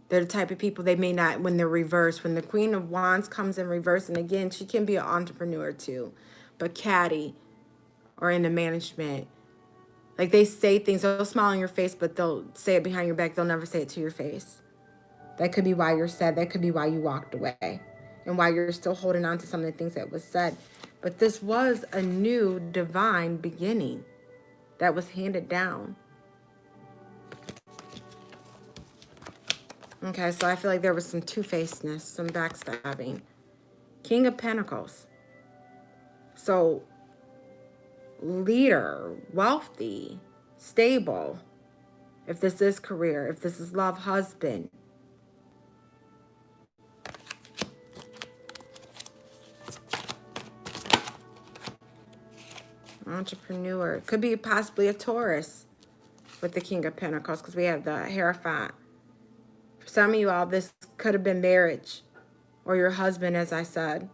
They're the type of people, they may not, when they're reversed. When the Queen of Wands comes in reverse, and again, she can be an entrepreneur too, but catty or in the management. Like they say things, they'll smile on your face, but they'll say it behind your back. They'll never say it to your face. That could be why you're sad. That could be why you walked away and why you're still holding on to some of the things that was said. But this was a new divine beginning that was handed down. Okay, so I feel like there was some two-facedness, some backstabbing. King of Pentacles. So, leader, wealthy, stable. If this is career, if this is love, husband. Entrepreneur. Could be possibly a Taurus with the King of Pentacles, because we have the Hierophant. For some of you all, this could have been marriage or your husband, as I said.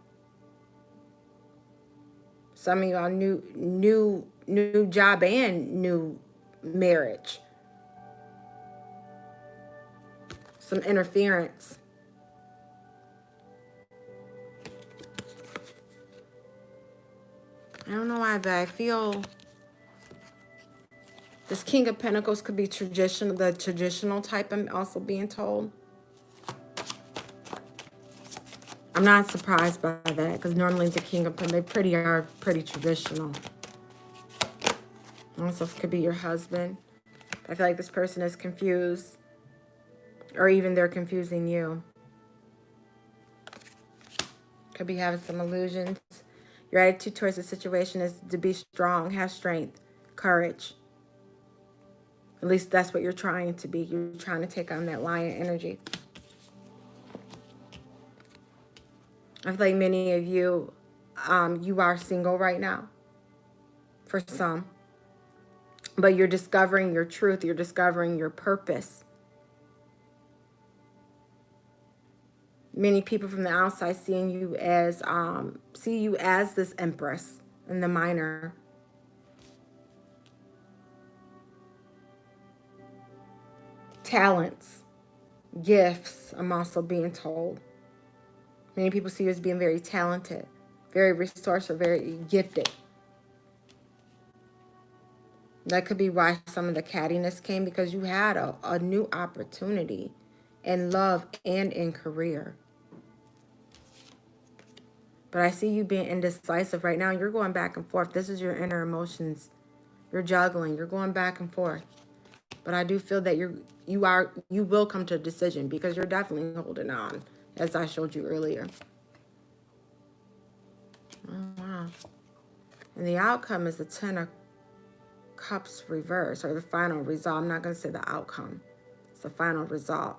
Some of you all new job and new marriage. Some interference. I don't know why, but I feel this King of Pentacles could be traditional, the traditional type I'm also being told. I'm not surprised by that, because normally the King of Pentacles, they are pretty traditional. Also, it could be your husband. I feel like this person is confused, or even they're confusing you. Could be having some illusions. Your attitude towards the situation is to be strong, have strength, courage. At least that's what you're trying to be. You're trying to take on that lion energy. I feel like many of you you are single right now for some. But you're discovering your truth. You're discovering your purpose. Many people from the outside see you as this empress in the minor. Talents, gifts, I'm also being told. Many people see you as being very talented, very resourceful, very gifted. That could be why some of the cattiness came, because you had a new opportunity in love and in career. But I see you being indecisive right now. You're going back and forth. This is your inner emotions. You're juggling. You're going back and forth. But I do feel that you will come to a decision, because you're definitely holding on, as I showed you earlier. Oh, wow. And the outcome is the Ten of Cups reverse, or the final result. I'm not going to say the outcome. It's the final result.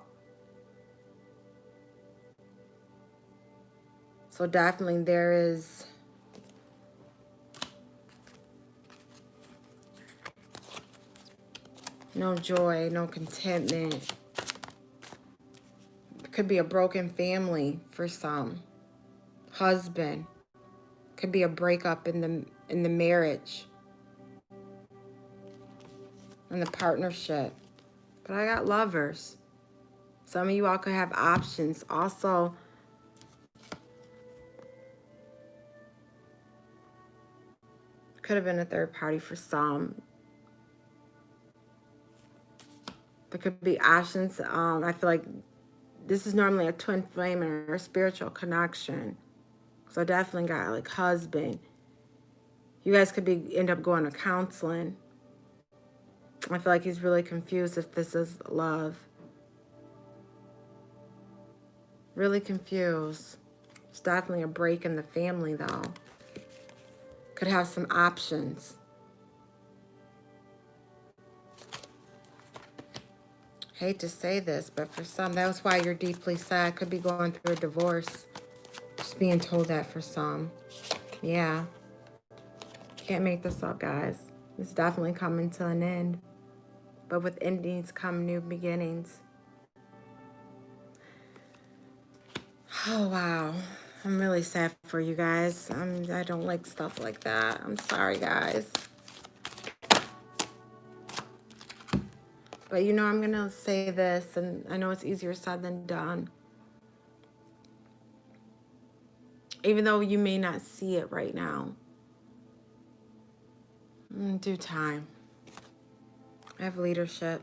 So definitely there is no joy, no contentment. It could be a broken family for some. Husband. Could be a breakup in the marriage. In the partnership. But I got Lovers. Some of you all could have options. Also, could have been a third party for some. There could be options. I feel like this is normally a twin flame or a spiritual connection. So definitely got like husband. You guys could end up going to counseling. I feel like he's really confused if this is love. Really confused. It's definitely a break in the family though. Could have some options. Hate to say this, but for some, that was why you're deeply sad. Could be going through a divorce. Just being told that for some. Yeah. Can't make this up, guys. It's definitely coming to an end. But with endings come new beginnings. Oh, wow. I'm really sad for you guys. I don't like stuff like that. I'm sorry, guys. But, I'm going to say this, and I know it's easier said than done. Even though you may not see it right now. In due time. I have leadership.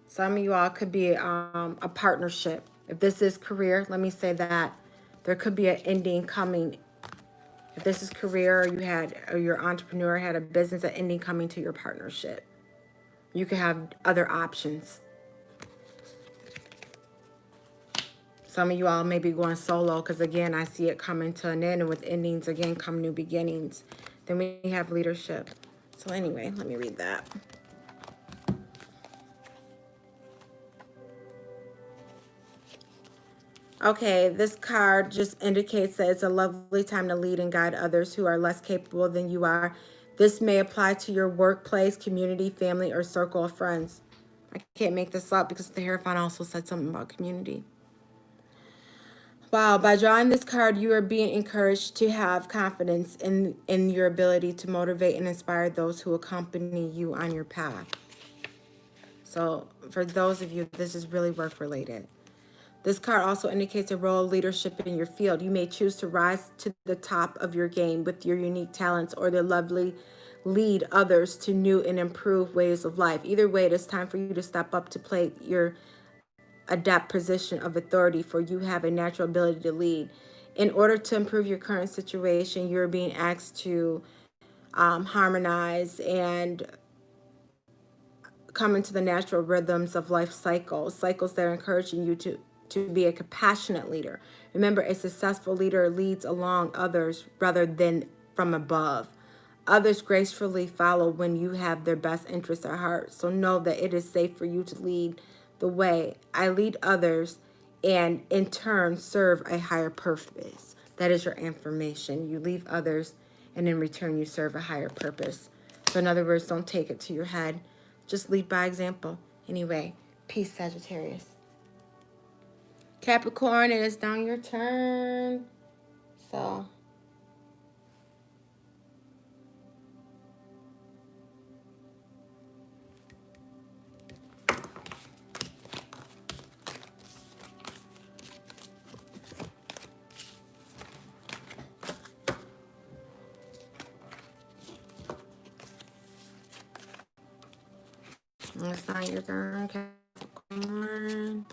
Some of you all could be a partnership. If this is career, let me say that. There could be an ending coming. If this is career, or your entrepreneur had a business, an ending coming to your partnership. You could have other options. Some of you all may be going solo, because again, I see it coming to an end, and with endings, again, come new beginnings. Then we have leadership. So anyway, let me read that. Okay, this card just indicates that it's a lovely time to lead and guide others who are less capable than you are. This may apply to your workplace, community, family, or circle of friends. I can't make this up, because the Hierophant also said something about community. Wow, by drawing this card, you are being encouraged to have confidence in your ability to motivate and inspire those who accompany you on your path. So for those of you, this is really work-related. This card also indicates a role of leadership in your field. You may choose to rise to the top of your game with your unique talents, or to lovely lead others to new and improved ways of life. Either way, it is time for you to step up to play your adept position of authority, for you have a natural ability to lead. In order to improve your current situation, you're being asked to harmonize and come into the natural rhythms of life cycles that are encouraging you to be a compassionate leader. Remember, a successful leader leads along others rather than from above. Others gracefully follow when you have their best interests at heart. So know that it is safe for you to lead the way. I lead others and in turn serve a higher purpose. That is your affirmation. You leave others, and in return, you serve a higher purpose. So in other words, don't take it to your head. Just lead by example. Anyway, peace, Sagittarius. Capricorn, it is now your turn. So... it's not your turn, Capricorn.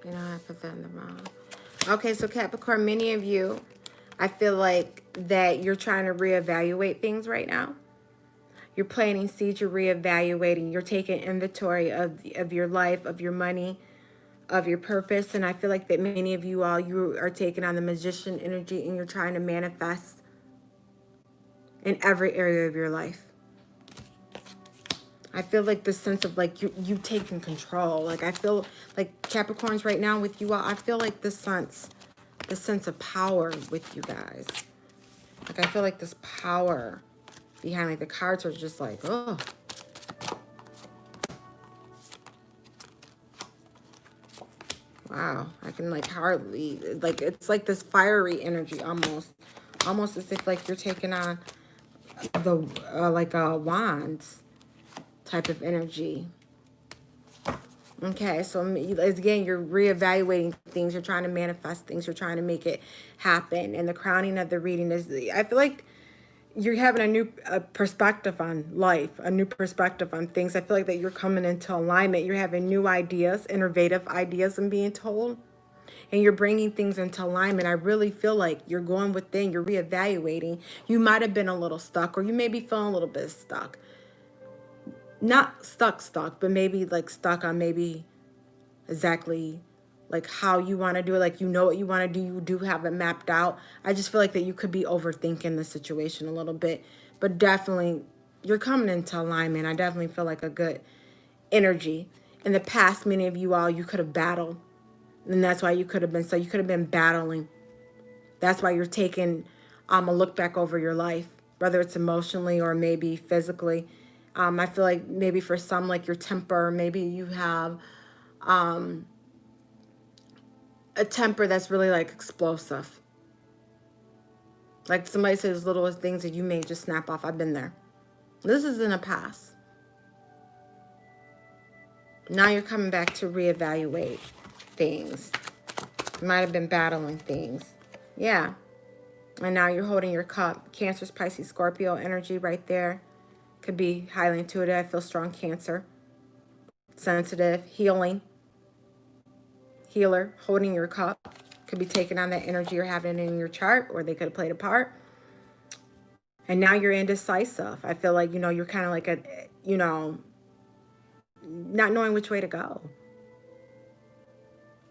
You know, I put that in the wrong. Okay, so Capricorn, many of you, I feel like that you're trying to reevaluate things right now. You're planting seeds, you're reevaluating, you're taking inventory of your life, of your money, of your purpose. And I feel like that many of you all, you are taking on the magician energy and you're trying to manifest in every area of your life. I feel like the sense of like you taking control. Like I feel like Capricorns right now with you all, I feel like the sense of power with you guys. Like I feel like this power behind, like the cards are just like, oh. Wow, I can like hardly, like it's like this fiery energy almost. Almost as if like you're taking on the, like a wands type of energy. Okay, so again, you're reevaluating things. You're trying to manifest things. You're trying to make it happen. And the crowning of the reading is, I feel like you're having a new perspective on life, a new perspective on things. I feel like that you're coming into alignment. You're having new ideas, innovative ideas, I'm being told. And you're bringing things into alignment. I really feel like you're going within, you're reevaluating. You might have been a little stuck, or you may be feeling a little bit stuck. Not stuck, but maybe like stuck on maybe exactly like how you want to do it. Like, you know what you want to do. You do have it mapped out. I just feel like that you could be overthinking the situation a little bit. But definitely, you're coming into alignment. I definitely feel like a good energy. In the past, many of you all, you could have battled. And that's why you could have been battling. That's why you're taking a look back over your life, whether it's emotionally or maybe physically. I feel like maybe for some, like your temper, maybe you have a temper that's really like explosive. Like somebody says little things that you may just snap off. I've been there. This is in the past. Now you're coming back to reevaluate things. You might have been battling things. Yeah. And now you're holding your cup. Cancer, Pisces, Scorpio energy right there. Could be highly intuitive. I feel strong Cancer. Sensitive. Healing. Healer. Holding your cup. Could be taking on that energy you're having in your chart, or they could have played a part. And now you're indecisive. I feel like, you're kind of like not knowing which way to go.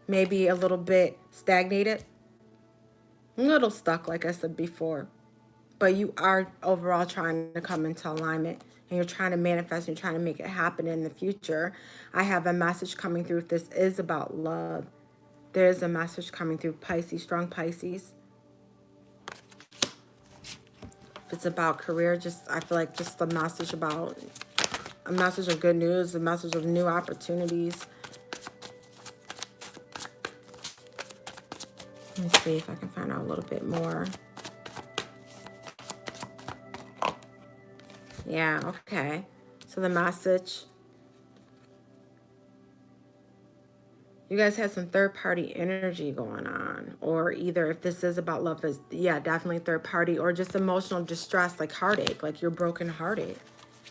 Maybe a little bit stagnated. A little stuck, like I said before. But you are overall trying to come into alignment. And you're trying to manifest. And you're trying to make it happen in the future. I have a message coming through. If this is about love, there's a message coming through. Pisces, strong Pisces. If it's about career, I feel like just a message of good news, a message of new opportunities. Let me see if I can find out a little bit more. Yeah, okay. So the message. You guys had some third-party energy going on. Or either if this is about love, definitely third party. Or just emotional distress, like heartache, like you're brokenhearted.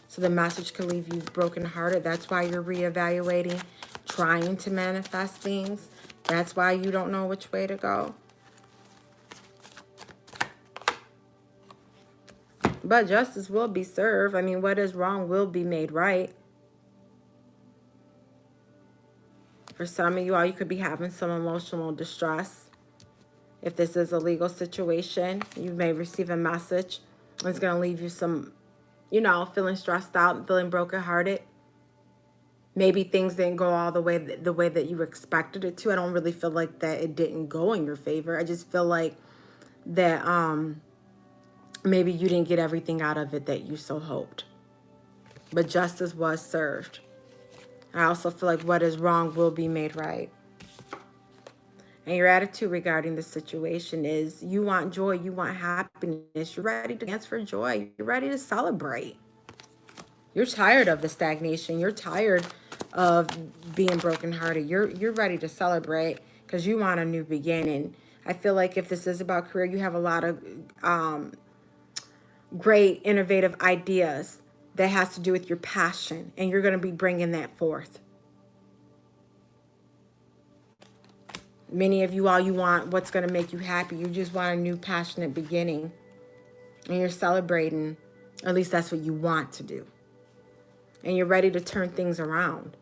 So the message could leave you brokenhearted. That's why you're reevaluating, trying to manifest things. That's why you don't know which way to go. But justice will be served. I mean, what is wrong will be made right. For some of you all, you could be having some emotional distress. If this is a legal situation, you may receive a message. It's going to leave you some, you know, feeling stressed out, feeling brokenhearted. Maybe things didn't go all the way that you expected it to. I don't really feel like that it didn't go in your favor. I just feel like that maybe you didn't get everything out of it that you so hoped. But justice was served. I also feel like what is wrong will be made right. And your attitude regarding the situation is you want joy, you want happiness. You're ready to dance for joy. You're ready to celebrate. You're tired of the stagnation. You're tired of being brokenhearted. You're ready to celebrate because you want a new beginning. I feel like if this is about career, you have a lot of great innovative ideas that has to do with your passion, and you're going to be bringing that forth. Many of you all, you want what's going to make you happy. You just want a new passionate beginning, and you're celebrating. At least that's what you want to do. And you're ready to turn things around.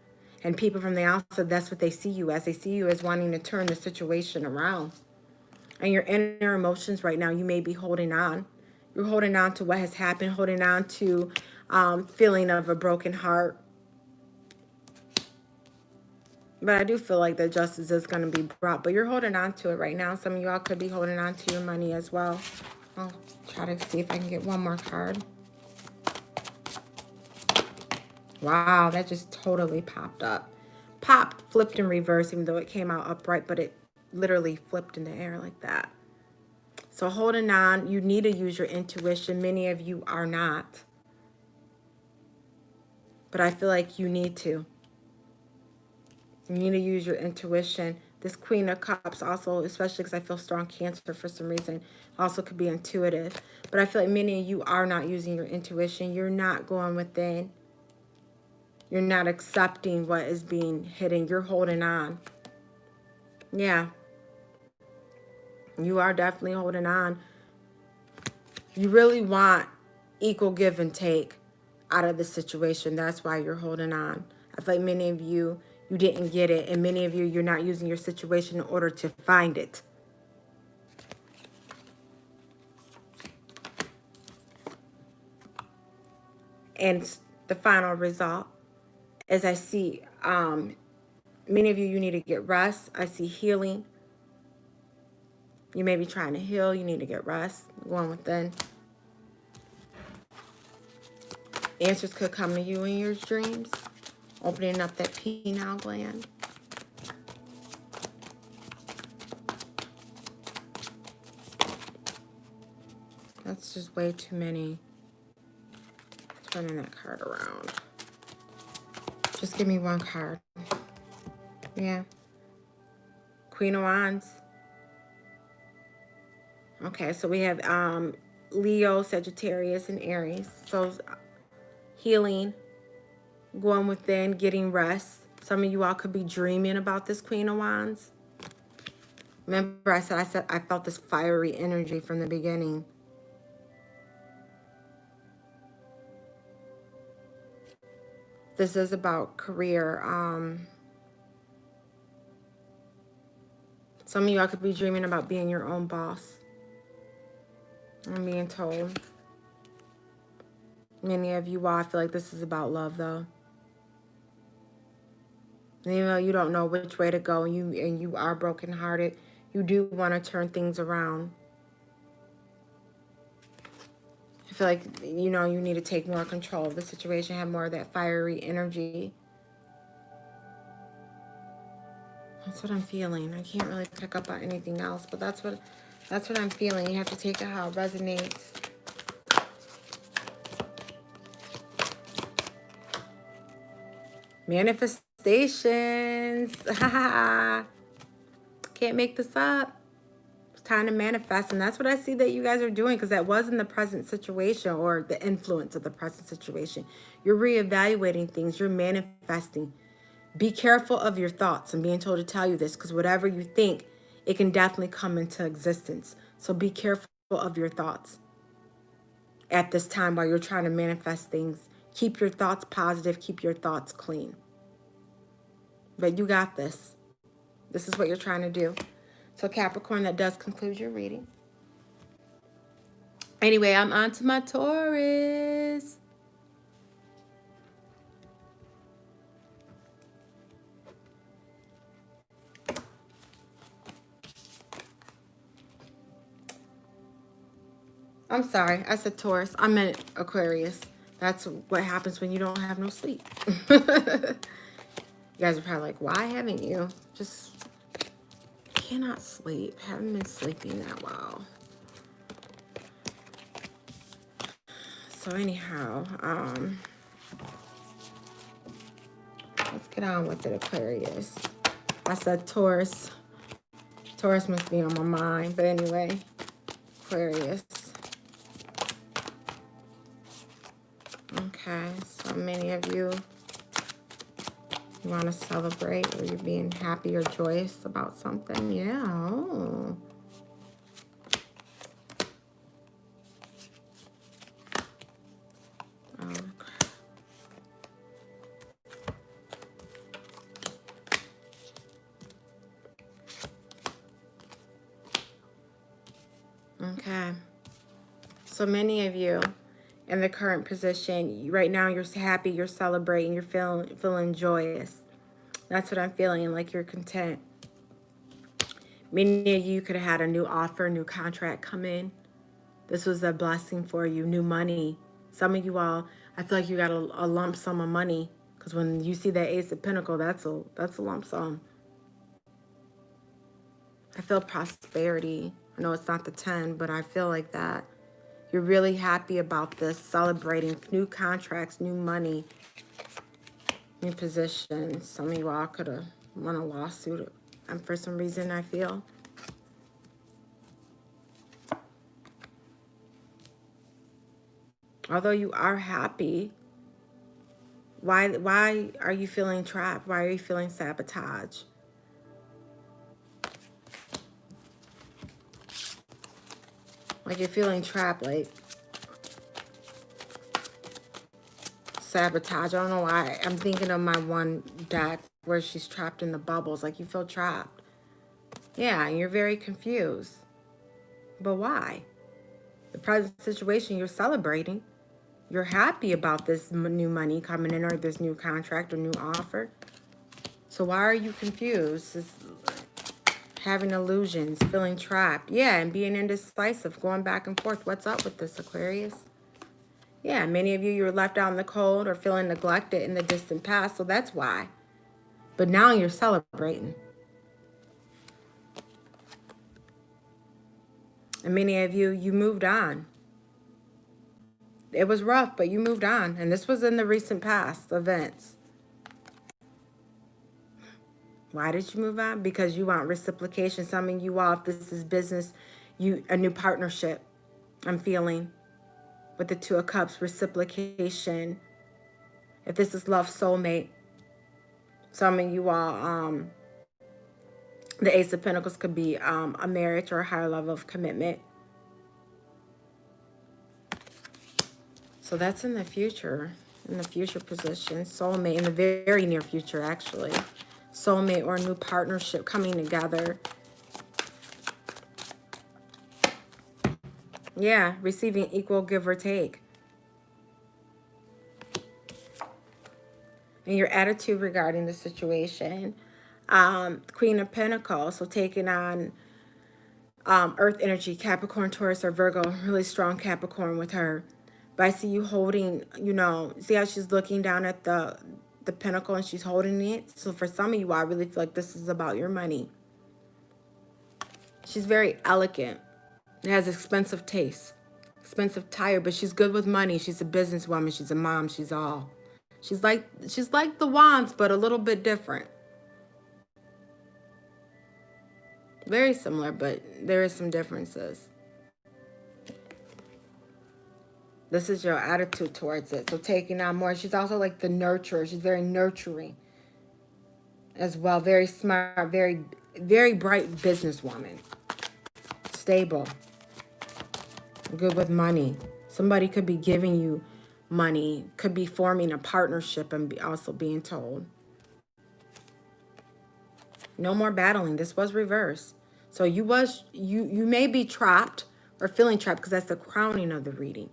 And people from the outside, that's what they see you as. They see you as wanting to turn the situation around. And your inner emotions right now, you may be holding on. You're holding on to what has happened, holding on to feeling of a broken heart. But I do feel like that justice is going to be brought. But you're holding on to it right now. Some of you all could be holding on to your money as well. I'll try to see if I can get one more card. Wow, that just totally popped up. Popped, flipped in reverse, even though it came out upright, but it literally flipped in the air like that. So holding on, you need to use your intuition. Many of you are not. But I feel like you need to. You need to use your intuition. This Queen of Cups also, especially because I feel strong Cancer for some reason, also could be intuitive. But I feel like many of you are not using your intuition. You're not going within. You're not accepting what is being hidden. You're holding on. Yeah. You are definitely holding on. You really want equal give and take out of the situation. That's why you're holding on. I feel like many of you, you didn't get it. And many of you, you're not using your situation in order to find it. And the final result is I see many of you, you need to get rest. I see healing. You may be trying to heal. You need to get rest. Going within. Answers could come to you in your dreams. Opening up that pineal gland. That's just way too many. Turning that card around. Just give me one card. Yeah. Queen of Wands. Okay, so we have Leo, Sagittarius, and Aries. So healing, going within, getting rest. Some of you all could be dreaming about this Queen of Wands. Remember I said I felt this fiery energy from the beginning. This is about career. Some of y'all could be dreaming about being your own boss. I'm being told. Many of you all, I feel like this is about love, though. And even though you don't know which way to go, and you are brokenhearted, you do want to turn things around. I feel like, you know, you need to take more control of the situation, have more of that fiery energy. That's what I'm feeling. I can't really pick up on anything else, but that's what I'm feeling. You have to take it how it resonates. Manifestations. Can't make this up. It's time to manifest. And that's what I see that you guys are doing, because that was in the present situation, or the influence of the present situation. You're reevaluating things. You're manifesting. Be careful of your thoughts. I'm being told to tell you this, because whatever you think, it can definitely come into existence. So be careful of your thoughts at this time while you're trying to manifest things. Keep your thoughts positive. Keep your thoughts clean. But you got this. This is what you're trying to do. So Capricorn, that does conclude your reading. Anyway, I'm on to my Taurus. I'm sorry, I said Taurus. I meant Aquarius. That's what happens when you don't have no sleep. You guys are probably like, why haven't you? Just cannot sleep. Haven't been sleeping that well. So anyhow, let's get on with it, Aquarius. I said Taurus. Taurus must be on my mind. But anyway, Aquarius. Okay, so many of you want to celebrate, or you're being happy or joyous about something. Yeah. Oh. Okay. So many of you in the current position, right now you're happy, you're celebrating, you're feeling joyous. That's what I'm feeling, like you're content. Many of you could have had a new offer, new contract come in. This was a blessing for you, new money. Some of you all, I feel like you got a lump sum of money, because when you see that Ace of Pentacles, that's a lump sum. I feel prosperity. I know it's not the 10, but I feel like that. You're really happy about this, celebrating new contracts, new money, new positions. Some of you all could have won a lawsuit, and for some reason I feel. Although you are happy, why are you feeling trapped? Why are you feeling sabotage? Like you're feeling trapped, like sabotage. I don't know why. I'm thinking of my one deck where she's trapped in the bubbles. Like you feel trapped. Yeah, and you're very confused. But why? The present situation, you're celebrating. You're happy about this new money coming in, or this new contract or new offer. So why are you confused? It's having illusions, feeling trapped. Yeah, and being indecisive, going back and forth. What's up with this, Aquarius? Yeah, many of you, you're left out in the cold or feeling neglected in the distant past, so that's why. But now you're celebrating. And many of you, you moved on. It was rough, but you moved on. And this was in the recent past events. Why did you move on? Because you want reciprocation. Some of you all, if this is business, a new partnership, I'm feeling. With the Two of Cups, reciprocation. If this is love, soulmate. Some of you all, the Ace of Pentacles could be a marriage or a higher level of commitment. So that's in the future position. Soulmate, in the very near future, actually. Soulmate or a new partnership coming together. Yeah, receiving equal give or take. And your attitude regarding the situation. Queen of Pentacles, so taking on Earth energy, Capricorn, Taurus, or Virgo. Really strong Capricorn with her. But I see you holding, see how she's looking down at the pentacle and she's holding it. So for some of you, I really feel like this is about your money. She's very elegant. It has expensive taste, expensive tire, but she's good with money. She's a businesswoman. She's a mom. She's all. She's like the Wands, but a little bit different. Very similar, but there is some differences. This is your attitude towards it. So taking on more. She's also like the nurturer. She's very nurturing as well. Very smart, very, very bright businesswoman. Stable. Good with money. Somebody could be giving you money. Could be forming a partnership and also being told. No more battling. This was reversed. So you may be trapped or feeling trapped because that's the crowning of the reading.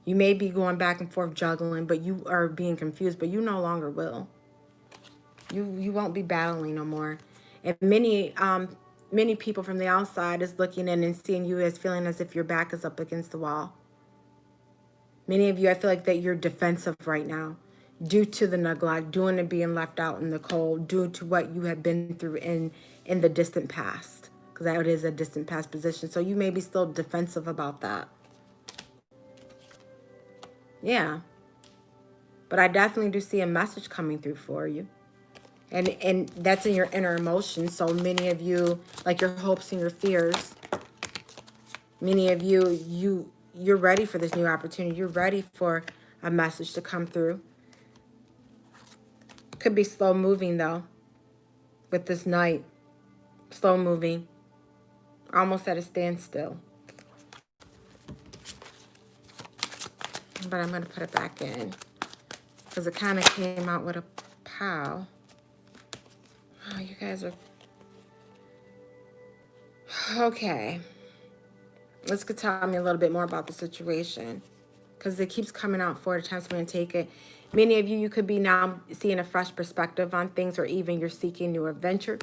You may be going back and forth juggling, but you are being confused, but you no longer will. You won't be battling no more. And many people from the outside is looking in and seeing you as feeling as if your back is up against the wall. Many of you, I feel like that you're defensive right now due to the neglect, due to being left out in the cold, due to what you have been through in the distant past, because that is a distant past position. So you may be still defensive about that. Yeah. But I definitely do see a message coming through for you. And that's in your inner emotions. So many of you, like your hopes and your fears, many of you, you're ready for this new opportunity. You're ready for a message to come through. Could be slow moving though with this Knight. Slow moving. Almost at a standstill. But I'm going to put it back in because it kind of came out with a pow. Oh, you guys are... Okay. Let's tell me a little bit more about the situation because it keeps coming out 4 times. I'm going to take it. Many of you, you could be now seeing a fresh perspective on things, or even you're seeking new adventure.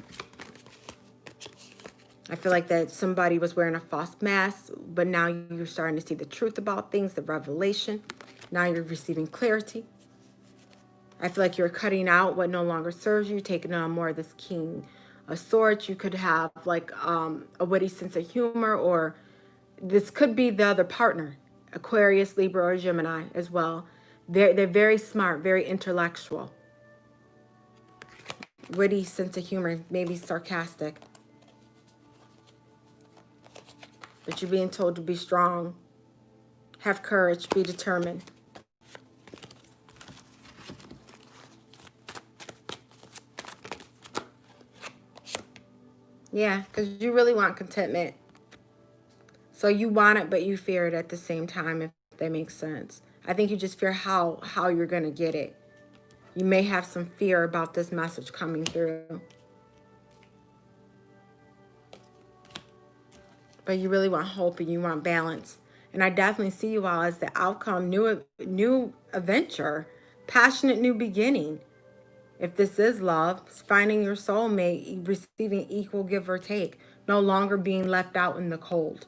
I feel like that somebody was wearing a false mask, but now you're starting to see the truth about things, the revelation. Now you're receiving clarity. I feel like you're cutting out what no longer serves you, taking on more of this King of Swords. You could have like a witty sense of humor, or this could be the other partner, Aquarius, Libra, or Gemini as well. They're very smart, very intellectual. Witty sense of humor, maybe sarcastic. But you're being told to be strong, have courage, be determined. Yeah, because you really want contentment. So you want it, but you fear it at the same time, if that makes sense. I think you just fear how you're going to get it. You may have some fear about this message coming through. But you really want hope and you want balance. And I definitely see you all as the outcome, new adventure, passionate new beginning. If this is love, finding your soulmate, receiving equal give or take, no longer being left out in the cold.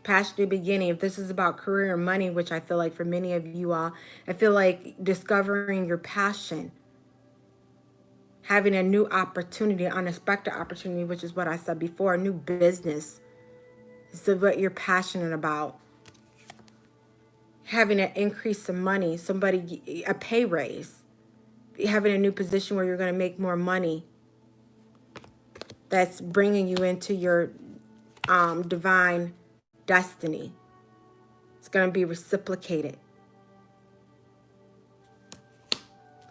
Passionate beginning. If this is about career and money, which I feel like for many of you all, I feel like discovering your passion, having a new opportunity, unexpected opportunity, which is what I said before, a new business. So what you're passionate about. Having an increase in money, a pay raise. Having a new position where you're going to make more money. That's bringing you into your divine destiny. It's going to be reciprocated.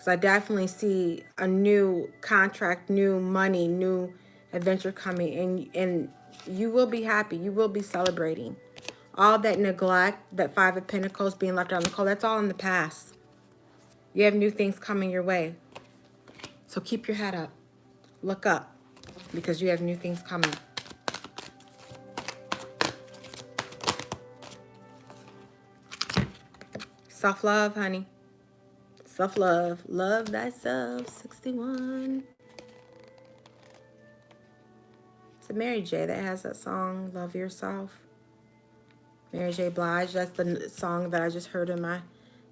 So I definitely see a new contract, new money, new adventure coming, and you will be happy. You will be celebrating. All that neglect, that 5 of Pentacles being left out in the cold, that's all in the past. You have new things coming your way. So keep your head up. Look up, because you have new things coming. Self-love, honey. Self-love. Love thyself. 61. It's a Mary J. that has that song, Love Yourself. Mary J. Blige. That's the song that I just heard in my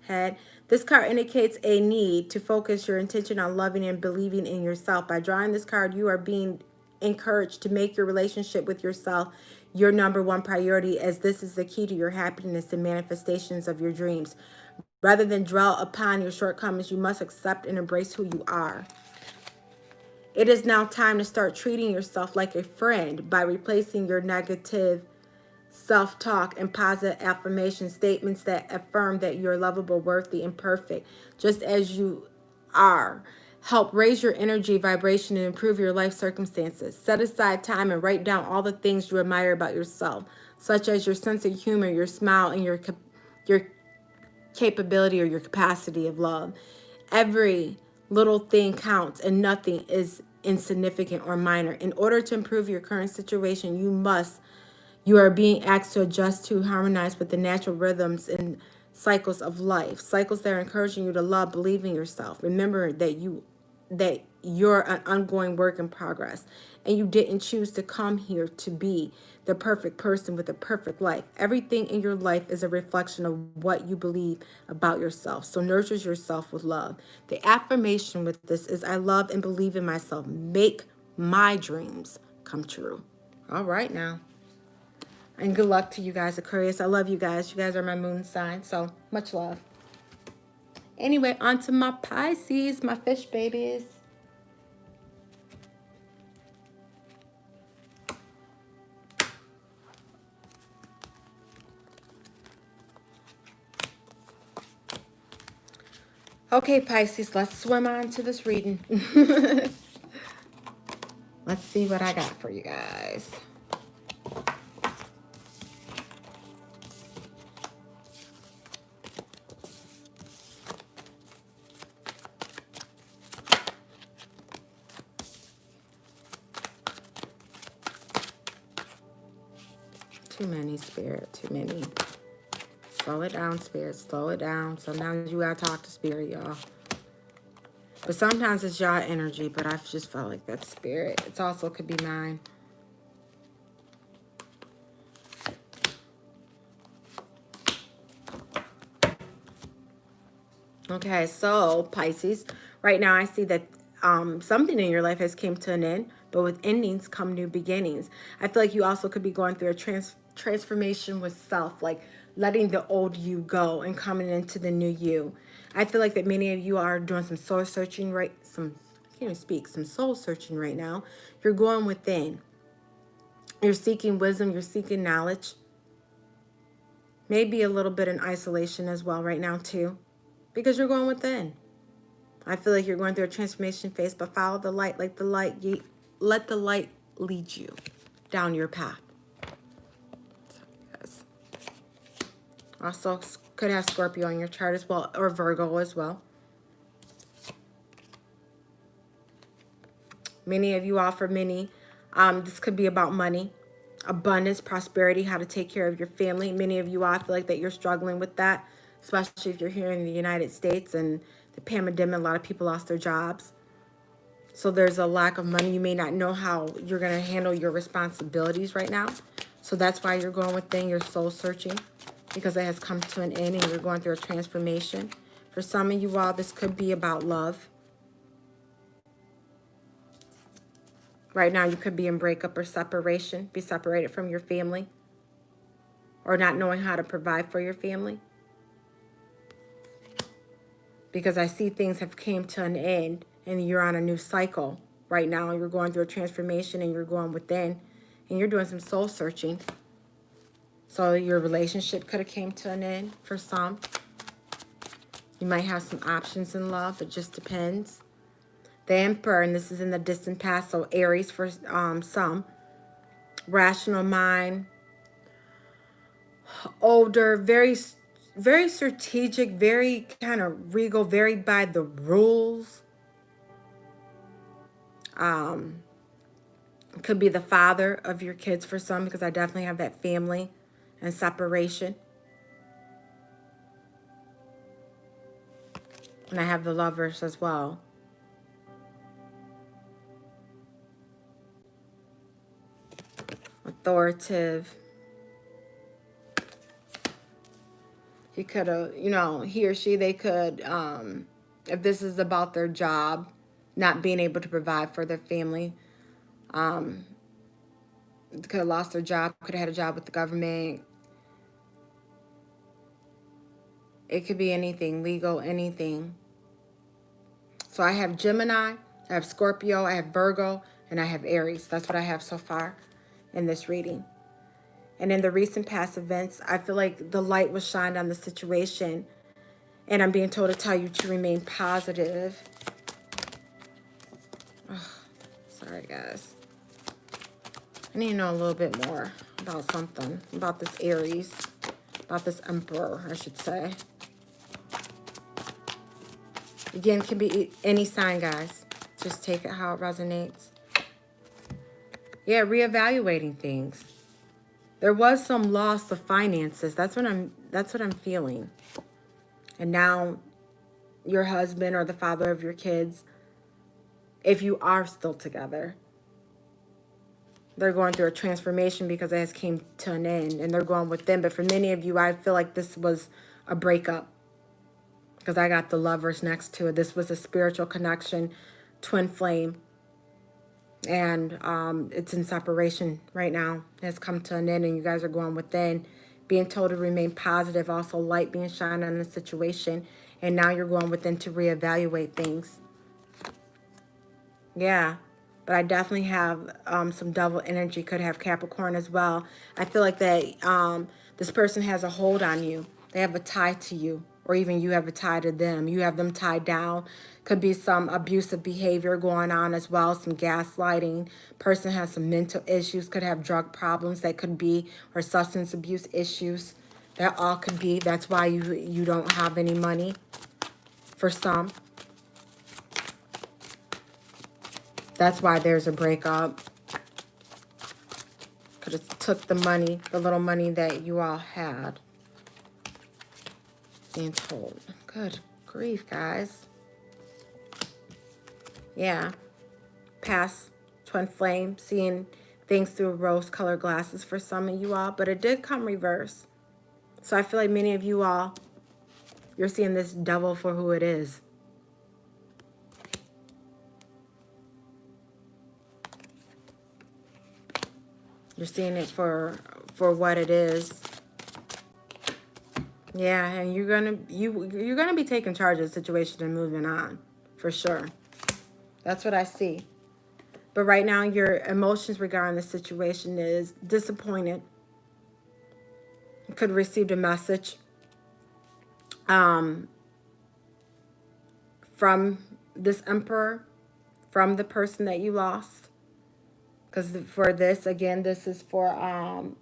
head. This card indicates a need to focus your intention on loving and believing in yourself. By drawing this card, you are being encouraged to make your relationship with yourself your #1 priority, as this is the key to your happiness and manifestations of your dreams. Rather than dwell upon your shortcomings, you must accept and embrace who you are. It is now time to start treating yourself like a friend by replacing your negative self-talk and positive affirmation statements that affirm that you're lovable, worthy, and perfect, just as you are. Help raise your energy vibration and improve your life circumstances. Set aside time and write down all the things you admire about yourself, such as your sense of humor, your smile, and your capability or your capacity of love. Every little thing counts and nothing is insignificant or minor. In order to improve your current situation, you are being asked to adjust to harmonize with the natural rhythms and cycles of life. Cycles that are encouraging you to love, believe in yourself. Remember that you're an ongoing work in progress, and you didn't choose to come here to be the perfect person with a perfect life. Everything in your life is a reflection of what you believe about yourself. So nurture yourself with love. The affirmation with this is, I love and believe in myself. Make my dreams come true. All right now. And good luck to you guys, Aquarius. I love you guys. You guys are my moon sign, so much love. Anyway, on to my Pisces, my fish babies. Okay, Pisces, let's swim on to this reading. Let's see what I got for you guys. Too many, Spirit, too many. Slow it down, Spirit, slow it down. Sometimes you gotta talk to Spirit, y'all. But sometimes it's y'all energy, but I just felt like that's Spirit. It also could be mine. Okay, so Pisces, right now I see that something in your life has came to an end, but with endings come new beginnings. I feel like you also could be going through a transformation with self, like letting the old you go and coming into the new you. I feel like that many of you are doing some soul searching I can't even speak, some soul searching right now. You're going within. You're seeking wisdom, you're seeking knowledge. Maybe a little bit in isolation as well right now too, because you're going within. I feel like you're going through a transformation phase, but follow the light, like the light. Let the light lead you down your path. Yes. Also, could have Scorpio on your chart as well, or Virgo as well. Many of you offer many. This could be about money, abundance, prosperity, how to take care of your family. Many of you, I feel like that you're struggling with that, especially if you're here in the United States and the pandemic, a lot of people lost their jobs. So there's a lack of money. You may not know how you're going to handle your responsibilities right now. So that's why you're going within, your soul searching, because it has come to an end and you're going through a transformation. For some of you all, this could be about love. Right now, you could be in breakup or separation, be separated from your family, or not knowing how to provide for your family. Because I see things have came to an end and you're on a new cycle. Right now, you're going through a transformation and you're going within and you're doing some soul searching. So your relationship could have came to an end for some. You might have some options in love. It just depends. The Emperor, and this is in the distant past, so Aries for some. Rational mind. Older, very strategic, very kind of regal, very by the rules. Could be the father of your kids for some, because I definitely have that family and separation. And I have the Lovers as well. Authoritative. He could have, he or she, they could, if this is about their job, not being able to provide for their family, could have lost their job, could have had a job with the government. It could be anything, legal, anything. So I have Gemini, I have Scorpio, I have Virgo, and I have Aries. That's what I have so far in this reading. And in the recent past events, I feel like the light was shined on the situation. And I'm being told to tell you to remain positive. Oh, sorry, guys. I need to know a little bit more about something. About this Aries. About this Emperor, I should say. Again, it can be any sign, guys. Just take it how it resonates. Yeah, reevaluating things. There was some loss of finances. That's what I'm feeling. And now your husband or the father of your kids, if you are still together, they're going through a transformation because it has came to an end and they're going with them. But for many of you, I feel like this was a breakup because I got the Lovers next to it. This was a spiritual connection, twin flame. And it's in separation right now. It has come to an end and you guys are going within, being told to remain positive, also light being shined on the situation. And now you're going within to reevaluate things. Yeah, but I definitely have some double energy. Could have Capricorn as well. I feel like that this person has a hold on you. They have a tie to you, or even you have a tie to them. You have them tied down. Could be some abusive behavior going on as well, some gaslighting. Person has some mental issues, could have drug problems, that could be, or substance abuse issues. That all could be. That's why you don't have any money for some. That's why there's a breakup. Could have took the money, the little money that you all had. Being told. Good grief, guys. Yeah. Past twin flame. Seeing things through rose-colored glasses for some of you all. But it did come reverse. So I feel like many of you all, you're seeing this devil for who it is. You're seeing it for what it is. Yeah, and you're gonna be taking charge of the situation and moving on, for sure. That's what I see. But right now, your emotions regarding the situation is disappointed. You could have received a message from this emperor, from the person that you lost. Because for this, again, this is for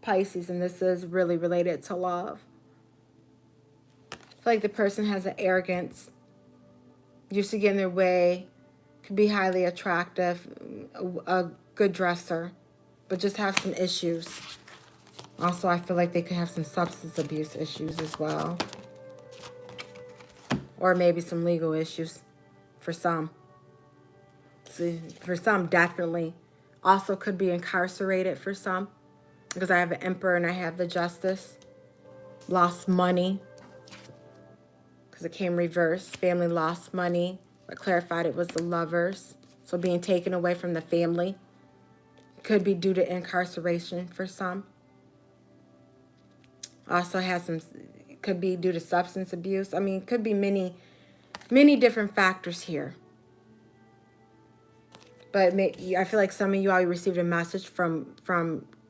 Pisces, and this is really related to love. I feel like the person has an arrogance, used to get in their way, could be highly attractive, a good dresser, but just have some issues. Also, I feel like they could have some substance abuse issues as well. Or maybe some legal issues for some. See, for some, definitely. Also could be incarcerated for some. Because I have an Emperor and I have the Justice. Lost money. Because it came reversed. Family lost money. But clarified it was the Lovers. So being taken away from the family. Could be due to incarceration for some. Also has some, could be due to substance abuse. I mean, could be many different factors here. But I feel like some of you all received a message from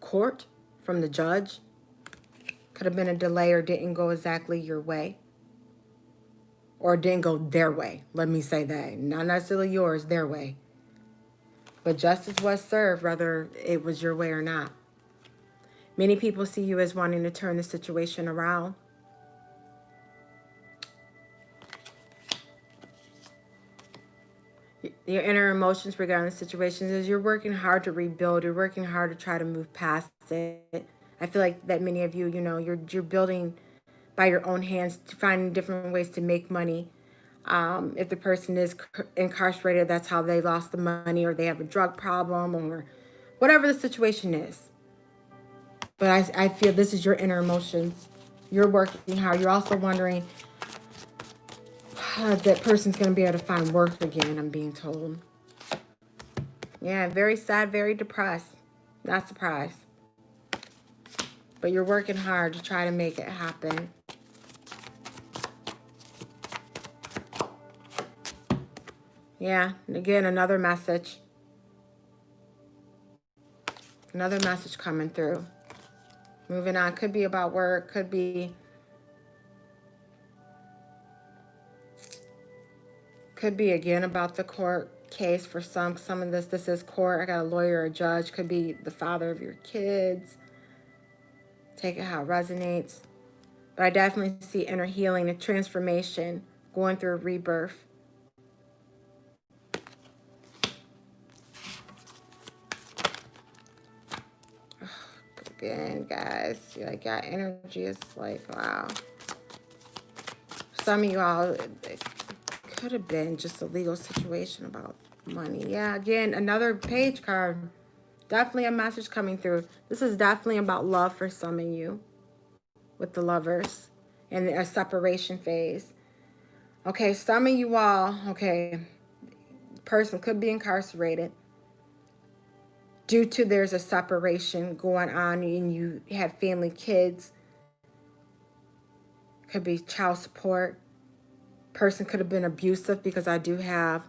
court, from the judge. Could have been a delay or didn't go exactly your way. Or didn't go their way. Let me say that. Not necessarily yours, their way. But justice was served, whether it was your way or not. Many people see you as wanting to turn the situation around. Your inner emotions regarding the situations is you're working hard to rebuild. You're working hard to try to move past it. I feel like that many of you, you know, you're building by your own hands, finding different ways to make money. If the person is incarcerated, that's how they lost the money, or they have a drug problem, or whatever the situation is. But I feel this is your inner emotions. You're working hard. You're also wondering how that person's going to be able to find work again, I'm being told. Yeah, very sad, very depressed. Not surprised. But you're working hard to try to make it happen. Yeah, and again, another message. Another message coming through. Moving on. Could be about work. Could be again about the court case for some. Some of this is court. I got a lawyer or a judge. Could be the father of your kids. Take it how it resonates. But I definitely see inner healing, a transformation, going through a rebirth. again, guys. Like, your energy is like, wow. Some of y'all, it could have been just a legal situation about money. Yeah, again, another page card. Definitely a message coming through. This is definitely about love for some of you with the Lovers and a separation phase. Okay, some of you all, okay, person could be incarcerated due to there's a separation going on and you have family, kids. Could be child support. Person could have been abusive because I do have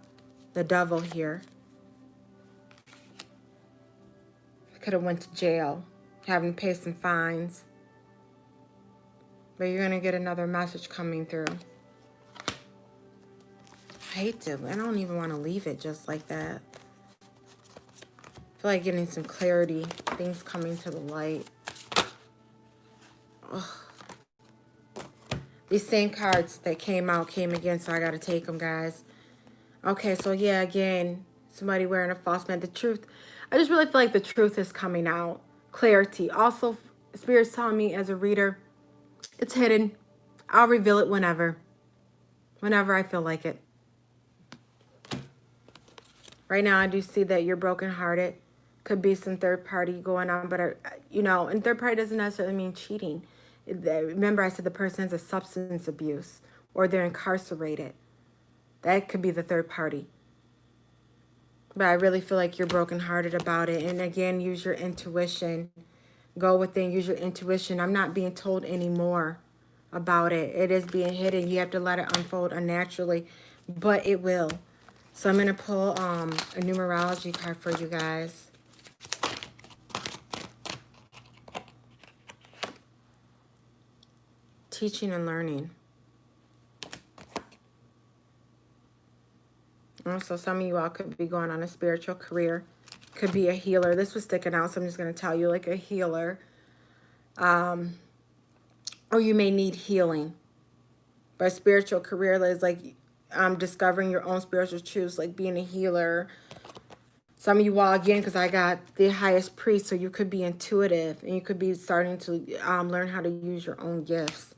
the devil here. Could have went to jail, having to pay some fines. But you're going to get another message coming through. I don't even want to leave it just like that. I feel like getting some clarity, things coming to the light. Ugh. These same cards that came again, so I got to take them, guys. Okay, so yeah, again, somebody wearing a false man. The truth, I just really feel like the truth is coming out. Clarity. Also, Spirit's telling me as a reader, it's hidden. I'll reveal it whenever I feel like it. Right now, I do see that you're brokenhearted. Could be some third party going on, but, you know, and third party doesn't necessarily mean cheating. Remember, I said the person has a substance abuse or they're incarcerated. That could be the third party. But I really feel like you're brokenhearted about it. And again, use your intuition. Go within, use your intuition. I'm not being told anymore about it. It is being hidden. You have to let it unfold unnaturally, but it will. So I'm going to pull a numerology card for you guys. Teaching and learning. Also, some of you all could be going on a spiritual career. Could be a healer. This was sticking out, so I'm just going to tell you, like a healer. Or you may need healing. But spiritual career is like discovering your own spiritual truths, like being a healer. Some of you all, again, because I got the highest priest, so you could be intuitive. And you could be starting to learn how to use your own gifts.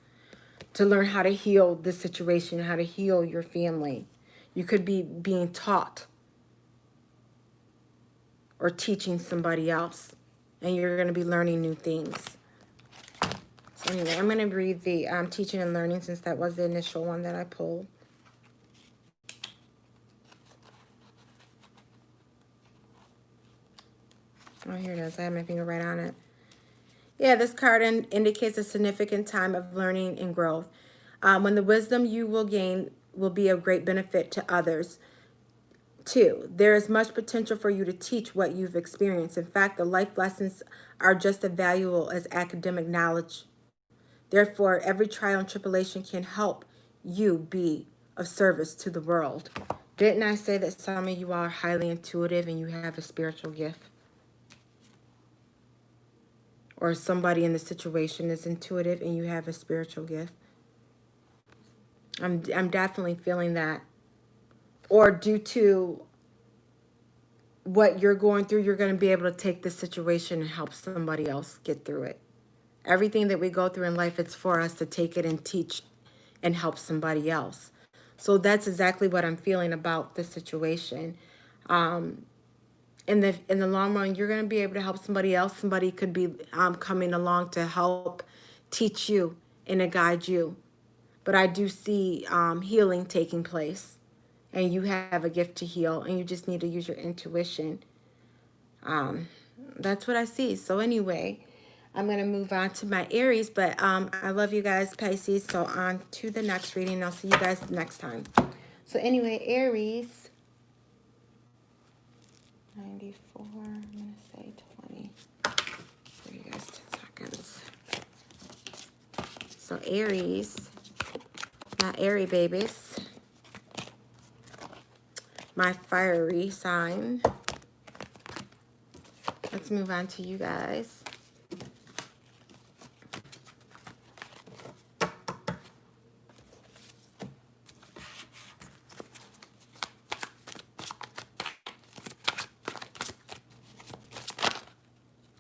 To learn how to heal this situation, how to heal your family. You could be being taught or teaching somebody else. And you're going to be learning new things. So anyway, I'm going to read the teaching and learning since that was the initial one that I pulled. Oh, here it is. I have my finger right on it. Yeah, this card indicates a significant time of learning and growth. When the wisdom you will gain will be of great benefit to others. 2, there is much potential for you to teach what you've experienced. In fact, the life lessons are just as valuable as academic knowledge. Therefore, every trial and tribulation can help you be of service to the world. Didn't I say that some of you are highly intuitive and you have a spiritual gift? Or somebody in the situation is intuitive and you have a spiritual gift? I'm definitely feeling that. Or due to what you're going through, you're going to be able to take this situation and help somebody else get through it. Everything that we go through in life, it's for us to take it and teach and help somebody else. So that's exactly what I'm feeling about the situation. In the long run, you're going to be able to help somebody else. Somebody could be coming along to help teach you and to guide you. But I do see healing taking place. And you have a gift to heal. And you just need to use your intuition. That's what I see. So anyway, I'm going to move on to my Aries. But I love you guys, Pisces. So on to the next reading. I'll see you guys next time. So anyway, Aries. 94. I'm going to say 20. Give you guys 10 seconds. So Aries. My Aries babies. My fiery sign. Let's move on to you guys.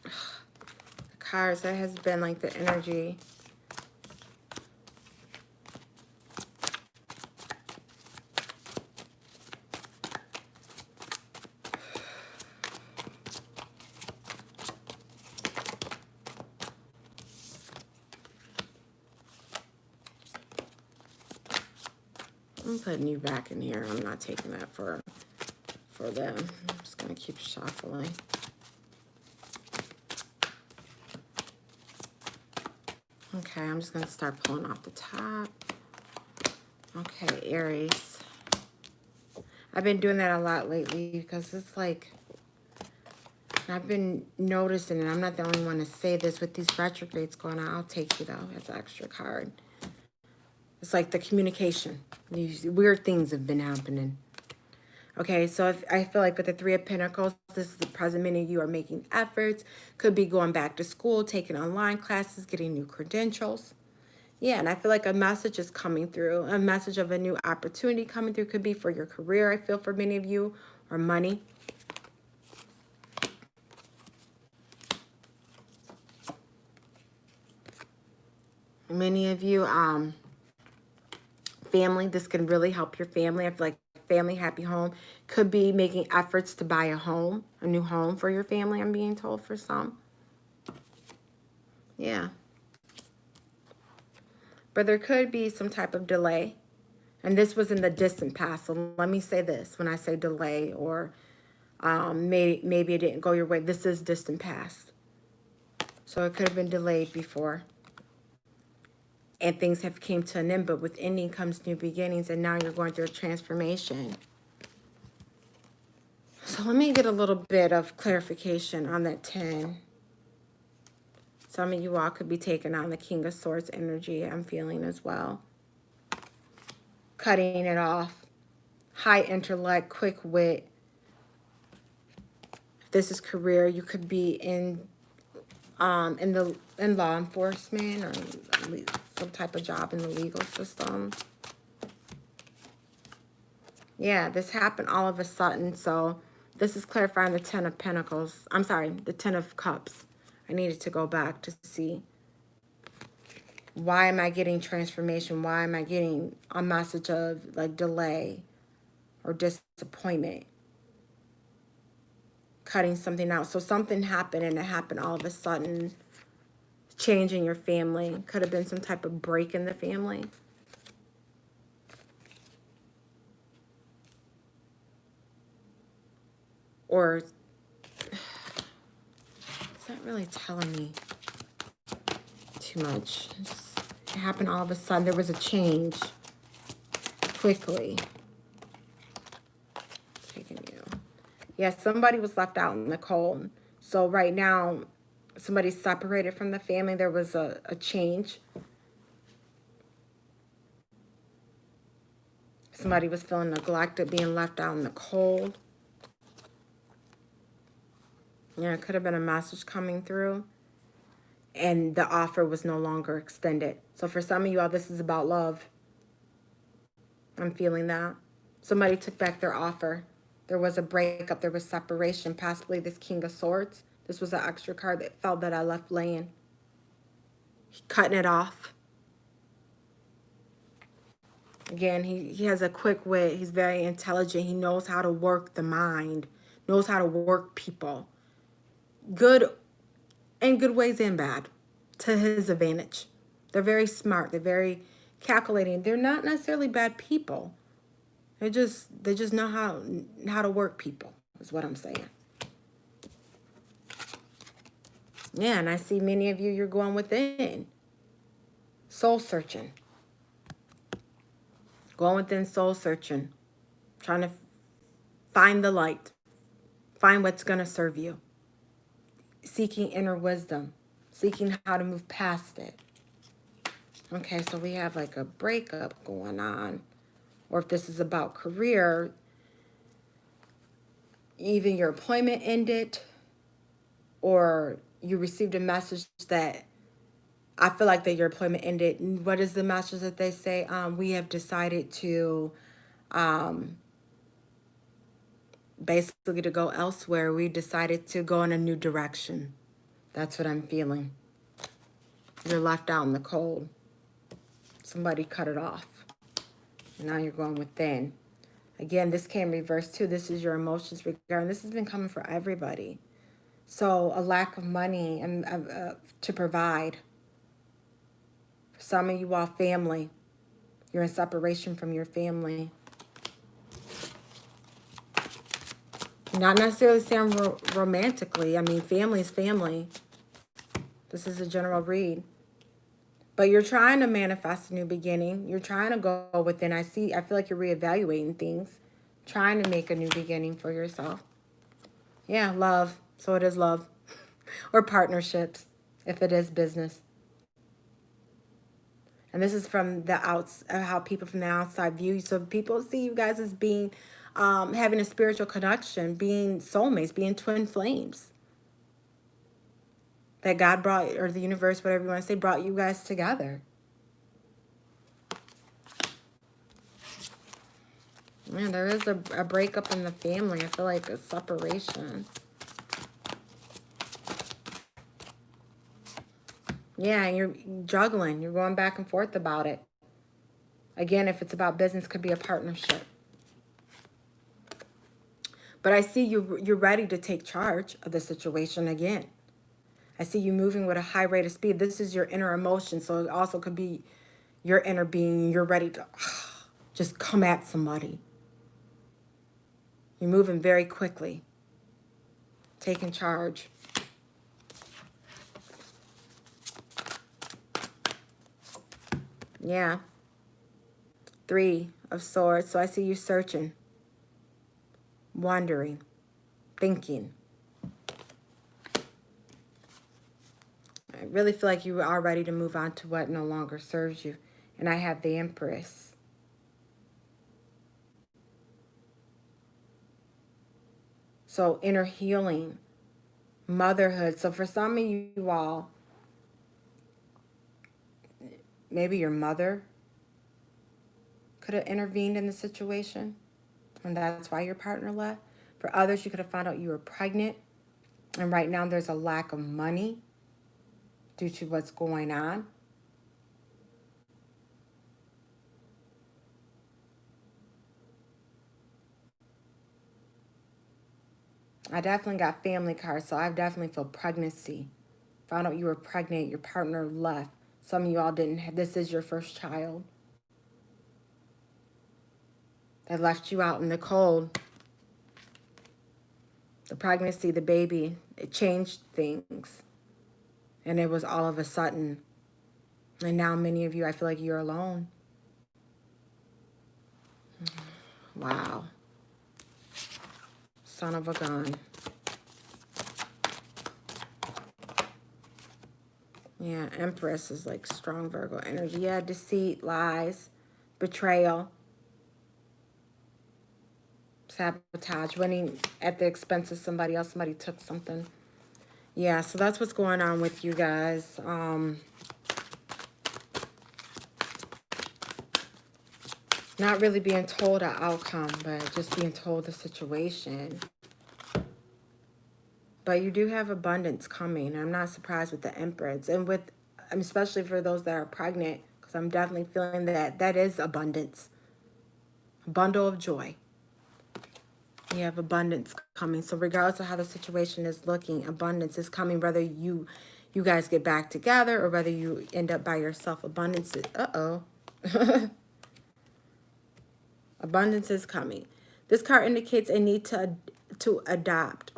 The cards. That has been like the energy. I'm putting you back in here. I'm not taking that for them. I'm just going to keep shuffling. Okay, I'm just going to start pulling off the top. Okay, Aries. I've been doing that a lot lately because it's like, I've been noticing, and I'm not the only one to say this, with these retrogrades going on. I'll take you, though, as an extra card. It's like the communication. These weird things have been happening. Okay, so if, I feel like with the Three of Pentacles, this is the present. Many of you are making efforts. Could be going back to school, taking online classes, getting new credentials. Yeah, and I feel like a message is coming through. A message of a new opportunity coming through. Could be for your career, I feel, for many of you, or money. Many of you, family, this can really help your family. I feel like family, happy home. Could be making efforts to buy a home, a new home for your family, I'm being told for some. Yeah. But there could be some type of delay. And this was in the distant past. So let me say this. When I say delay or maybe it didn't go your way, this is distant past. So it could have been delayed before. And things have came to an end. But with ending comes new beginnings. And now you're going through a transformation. So let me get a little bit of clarification on that 10. Some of you all could be taking on the King of Swords energy, I'm feeling as well. Cutting it off. High intellect, quick wit. If this is career, you could be in law enforcement or some type of job in the legal system. Yeah, this happened all of a sudden. So this is clarifying the 10 of Pentacles. I'm sorry, the 10 of Cups. I needed to go back to see. Why am I getting transformation? Why am I getting a message of like delay or disappointment? Cutting something out. So something happened and it happened all of a sudden. Change in your family. Could have been some type of break in the family. Or it's not really telling me too much. It happened all of a sudden. There was a change quickly. Taking you. Yeah, somebody was left out in the cold. So right now, somebody's separated from the family. There was a change. Somebody was feeling neglected, being left out in the cold. Yeah, it could have been a message coming through. And the offer was no longer extended. So for some of you all, this is about love. I'm feeling that. Somebody took back their offer. There was a breakup. There was separation. Possibly this King of Swords. This was an extra card that felt that I left laying. Cutting it off. Again, he has a quick wit. He's very intelligent. He knows how to work the mind. Knows how to work people. Good in good ways and bad. To his advantage. They're very smart. They're very calculating. They're not necessarily bad people. They just know how to work people, is what I'm saying. Yeah, and I see many of you, you're going within. Soul searching. Going within, soul searching. Trying to find the light. Find what's going to serve you. Seeking inner wisdom. Seeking how to move past it. Okay, so we have like a breakup going on. Or if this is about career, either your employment ended or you received a message that I feel like that your employment ended. What is the message that they say? We have decided to basically to go elsewhere. We decided to go in a new direction. That's what I'm feeling. You're left out in the cold. Somebody cut it off. And now you're going within. Again, this came reversed too. This is your emotions regarding. This has been coming for everybody. So a lack of money and to provide. For some of you all, family. You're in separation from your family. Not necessarily saying romantically. I mean, family is family. This is a general read. But you're trying to manifest a new beginning. You're trying to go within. I feel like you're reevaluating things. Trying to make a new beginning for yourself. Yeah, love. So it is love. Or partnerships, if it is business. And this is from the how people from the outside view you. So people see you guys as being, having a spiritual connection, being soulmates, being twin flames. That God brought, or the universe, whatever you want to say, brought you guys together. Man, there is a breakup in the family. I feel like a separation. Yeah, you're juggling. You're going back and forth about it. Again, if it's about business, could be a partnership. But I see you're ready to take charge of the situation again. I see you moving with a high rate of speed. This is your inner emotion, so it also could be your inner being. You're ready to just come at somebody. You're moving very quickly. Taking charge. Yeah. 3 of Swords. So I see you searching. Wondering. Thinking. I really feel like you are ready to move on to what no longer serves you. And I have the Empress. So inner healing, motherhood. So for some of you all, maybe your mother could have intervened in the situation, and that's why your partner left. For others, you could have found out you were pregnant, and right now there's a lack of money due to what's going on. I definitely got family cards, so I definitely feel pregnancy. Found out you were pregnant, your partner left. Some of you all didn't. This is your first child. They left you out in the cold. The pregnancy, the baby, it changed things. And it was all of a sudden. And now many of you, I feel like you're alone. Wow. Son of a gun. Yeah, Empress is like strong Virgo energy. Yeah, deceit, lies, betrayal, sabotage, winning at the expense of somebody else. Somebody took something. Yeah, so that's what's going on with you guys. Not really being told an outcome, but just being told the situation. But you do have abundance coming. I'm not surprised with the Empress. And with, especially for those that are pregnant, because I'm definitely feeling that is abundance. A bundle of joy. You have abundance coming. So regardless of how the situation is looking, abundance is coming, whether you guys get back together or whether you end up by yourself. Abundance is, abundance is coming. This card indicates a need to adapt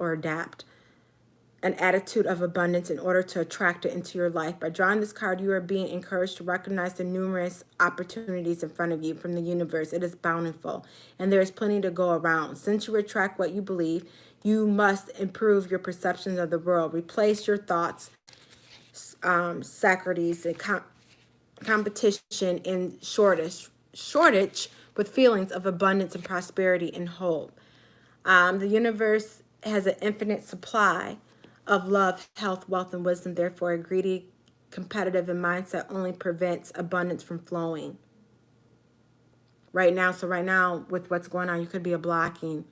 an attitude of abundance in order to attract it into your life. By drawing this card, you are being encouraged to recognize the numerous opportunities in front of you from the universe. It is bountiful, and there is plenty to go around. Since you attract what you believe, you must improve your perceptions of the world. Replace your thoughts, scarcities, and competition and shortage with feelings of abundance and prosperity and hope. The universe has an infinite supply of love, health, wealth, and wisdom. Therefore, a greedy, competitive, and mindset only prevents abundance from flowing. Right now, with what's going on, you could be a blocking.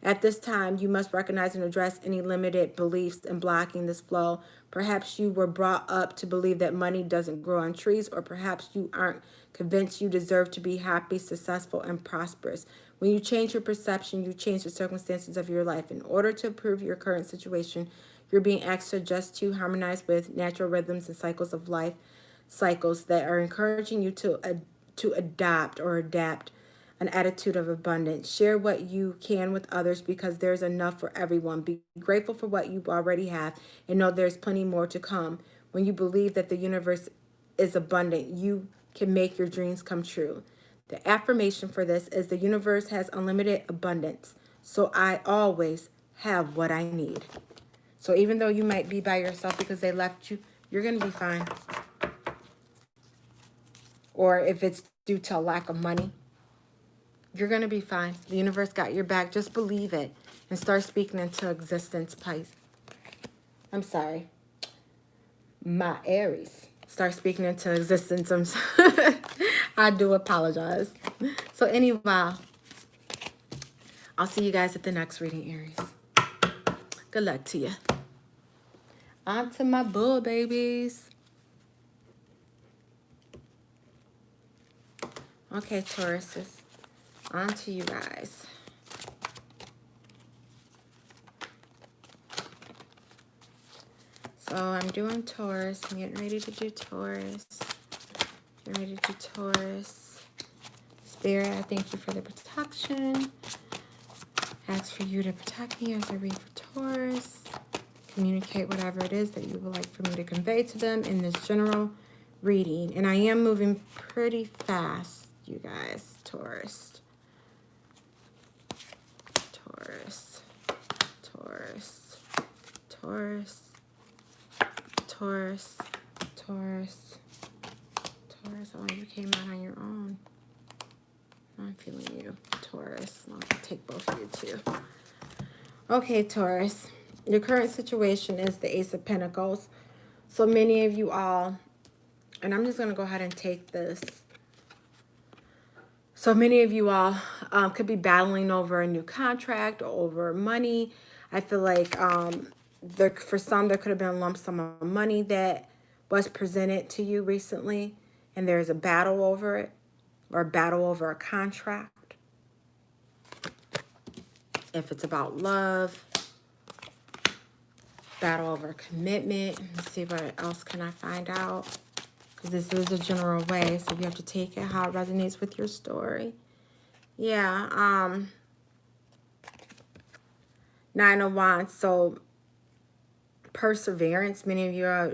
At this time, you must recognize and address any limited beliefs in blocking this flow. Perhaps you were brought up to believe that money doesn't grow on trees, or perhaps you aren't convinced you deserve to be happy, successful, and prosperous. When you change your perception, you change the circumstances of your life. In order to improve your current situation, you're being asked to adjust to harmonize with natural rhythms and cycles of life, cycles that are encouraging you to adopt or adapt an attitude of abundance. Share what you can with others because there's enough for everyone. Be grateful for what you already have and know there's plenty more to come. When you believe that the universe is abundant, you can make your dreams come true. The affirmation for this is the universe has unlimited abundance, so I always have what I need. So even though you might be by yourself because they left you, you're going to be fine. Or if it's due to a lack of money, you're going to be fine. The universe got your back. Just believe it and start speaking into existence, Pisces. I'm sorry. My Aries. Start speaking into existence. I do apologize. So anyway, I'll see you guys at the next reading, Aries. Good luck to you. On to my bull babies. Okay, Tauruses. On to you guys. So I'm doing Taurus. I'm getting ready to do Taurus. Getting ready to do Taurus. Spirit, I thank you for the protection. Ask for you to protect me as I read for Taurus. Communicate whatever it is that you would like for me to convey to them in this general reading. And I am moving pretty fast, you guys. Taurus. Taurus, Taurus, Taurus, Taurus, Taurus, Taurus. Oh, you came out on your own. I'm feeling you, Taurus. I'll take both of you too. Okay, Taurus. Your current situation is the Ace of Pentacles. So many of you all, and I'm just going to go ahead and take this. So many of you all could be battling over a new contract or over money. I feel like for some, there could have been a lump sum of money that was presented to you recently, and there's a battle over it, or a battle over a contract. If it's about love, battle over commitment. Let's see what else can I find out. This is a general way, so you have to take it how it resonates with your story. Yeah, 9 of Wands. So perseverance. Many of you are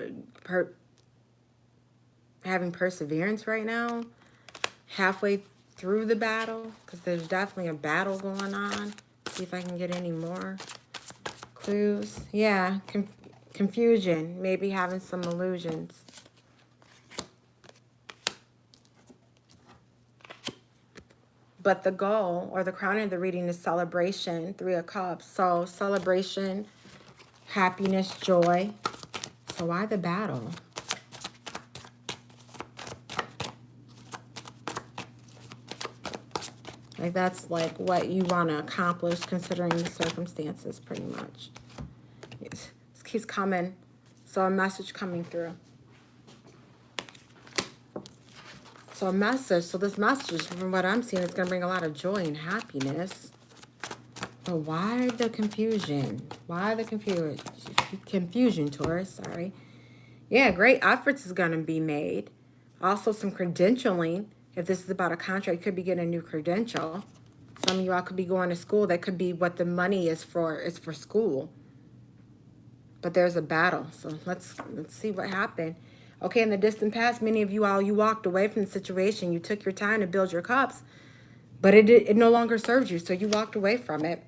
having perseverance right now. Halfway through the battle, because there's definitely a battle going on. See if I can get any more clues. Yeah, confusion. Maybe having some illusions. But the goal or the crown of the reading is celebration, 3 of Cups. So celebration, happiness, joy. So why the battle? Like that's like what you want to accomplish considering the circumstances pretty much. This keeps coming. So a message coming through. So a message, so this message, from what I'm seeing, is going to bring a lot of joy and happiness. But why the confusion? Why the confusion, Taurus? Sorry. Yeah, great efforts is going to be made. Also some credentialing. If this is about a contract, you could be getting a new credential. Some of you all could be going to school. That could be what the money is for school. But there's a battle. So let's see what happened. Okay, in the distant past, many of you all, you walked away from the situation. You took your time to build your cups, but it no longer served you, so you walked away from it.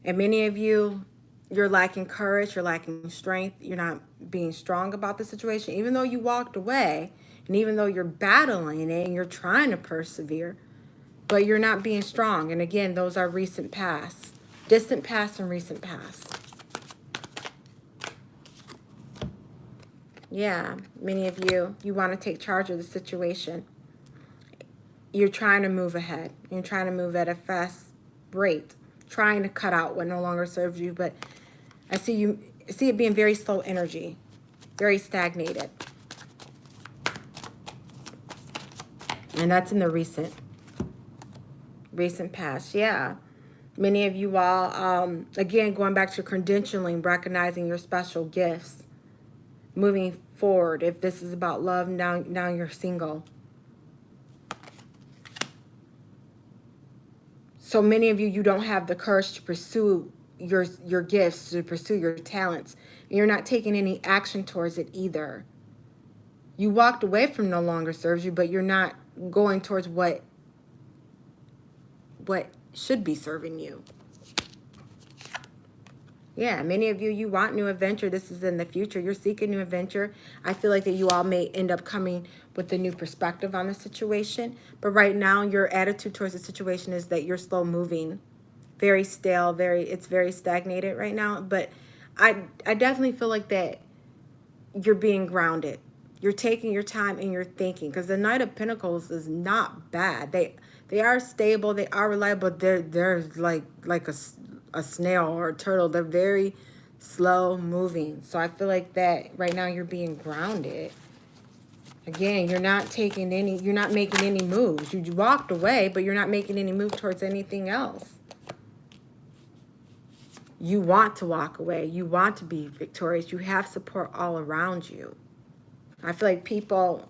And many of you, you're lacking courage, you're lacking strength, you're not being strong about the situation. Even though you walked away, and even though you're battling it and you're trying to persevere, but you're not being strong. And again, those are recent past, distant past and recent past. Yeah, many of you, you want to take charge of the situation. You're trying to move ahead. You're trying to move at a fast break, trying to cut out what no longer serves you. But I see it being very slow energy, very stagnated. And that's in the recent past. Yeah. Many of you all, again, going back to credentialing, recognizing your special gifts, moving forward. If this is about love, now you're single. So many of you, you don't have the courage to pursue your gifts, to pursue your talents. And you're not taking any action towards it either. You walked away from no longer serves you, but you're not going towards what should be serving you. Yeah, many of you, you want new adventure. This is in the future. You're seeking new adventure. I feel like that you all may end up coming with a new perspective on the situation. But right now, your attitude towards the situation is that you're slow moving, very stale, it's very stagnated right now. But I definitely feel like that you're being grounded. You're taking your time and you're thinking, because the Knight of Pentacles is not bad. They are stable, they are reliable. They're like a snail or a turtle. They're very slow moving. So I feel like that right now you're being grounded. Again, you're not making any moves. You walked away, but you're not making any move towards anything else. You want to walk away. You want to be victorious. You have support all around you. I feel like people,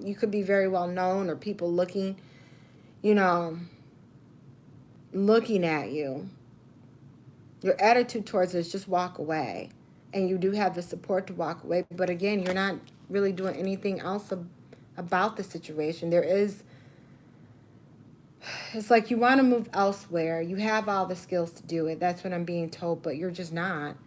you could be very well known, or people looking at you. Your attitude towards it is just walk away. And you do have the support to walk away. But again, you're not really doing anything else about the situation. It's like you want to move elsewhere. You have all the skills to do it. That's what I'm being told, but you're just not.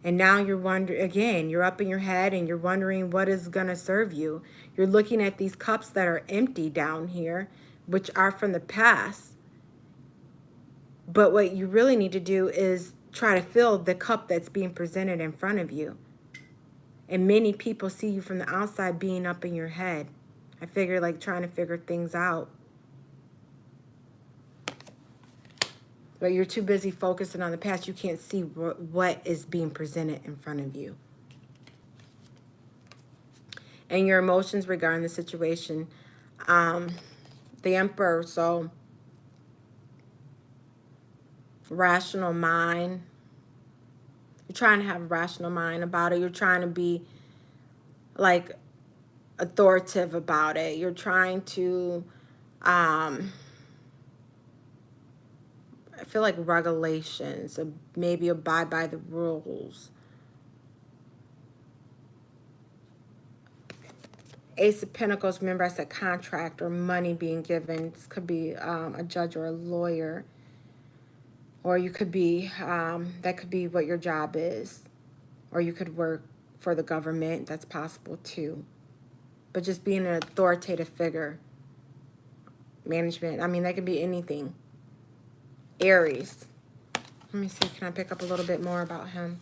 And now you're wondering, again, you're up in your head and you're wondering what is going to serve you. You're looking at these cups that are empty down here, which are from the past. But what you really need to do is try to fill the cup that's being presented in front of you. And many people see you from the outside being up in your head. I figure like trying to figure things out. But you're too busy focusing on the past. You can't see what is being presented in front of you. And your emotions regarding the situation. The Emperor, so rational mind. You're trying to have a rational mind about it. You're trying to be like authoritative about it. You're trying to I feel like regulations, maybe abide by the rules. Ace of Pentacles, remember I said contract or money being given. This could be a judge or a lawyer. Or you could be, that could be what your job is. Or you could work for the government. That's possible too. But just being an authoritative figure. Management. I mean, that could be anything. Aries. Let me see. Can I pick up a little bit more about him?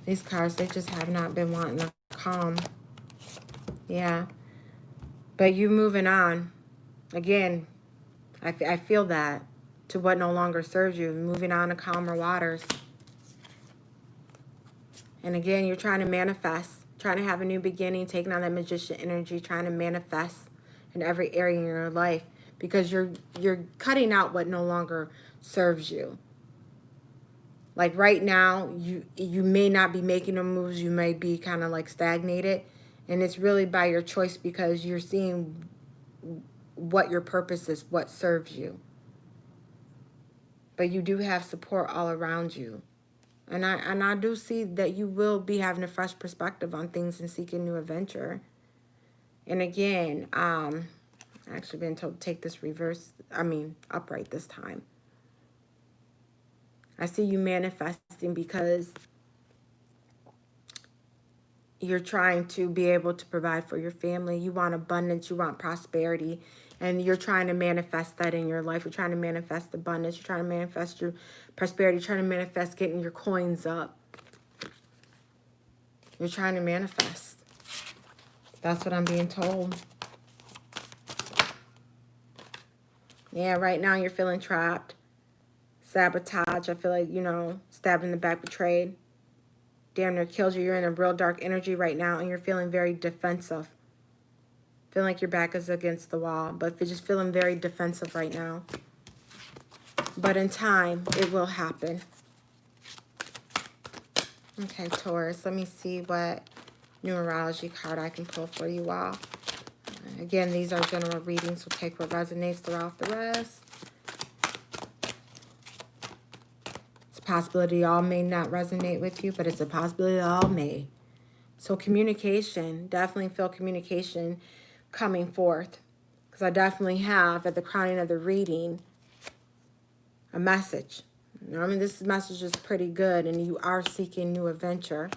These cards, they just have not been wanting to calm. Yeah. But you moving on. Again, I feel that. To what no longer serves you. Moving on to calmer waters. And again, you're trying to manifest. Trying to have a new beginning. Taking on that magician energy. Trying to manifest in every area in your life. Because you're cutting out what no longer serves you. Like right now, you may not be making the moves. You may be kind of like stagnated. And it's really by your choice, because you're seeing what your purpose is, what serves you. But you do have support all around you. And I do see that you will be having a fresh perspective on things and seeking new adventure. And again, I've actually been told to take this upright this time. I see you manifesting because you're trying to be able to provide for your family. You want abundance. You want prosperity. And you're trying to manifest that in your life. You're trying to manifest abundance. You're trying to manifest your prosperity. You're trying to manifest getting your coins up. You're trying to manifest. That's what I'm being told. Yeah, right now you're feeling trapped. Sabotage. I feel like, you know, stabbed in the back, betrayed. Damn near killed you. You're in a real dark energy right now, and you're feeling very defensive. Feeling like your back is against the wall, but you're just feeling very defensive right now. But in time, it will happen. Okay, Taurus, let me see what numerology card I can pull for you all. Again, these are general readings, so take what resonates throughout the rest. It's a possibility all may not resonate with you, but it's a possibility all may. So communication, definitely feel communication coming forth. Because I definitely have, at the crowning of the reading, a message. I mean, this message is pretty good, and you are seeking new adventure.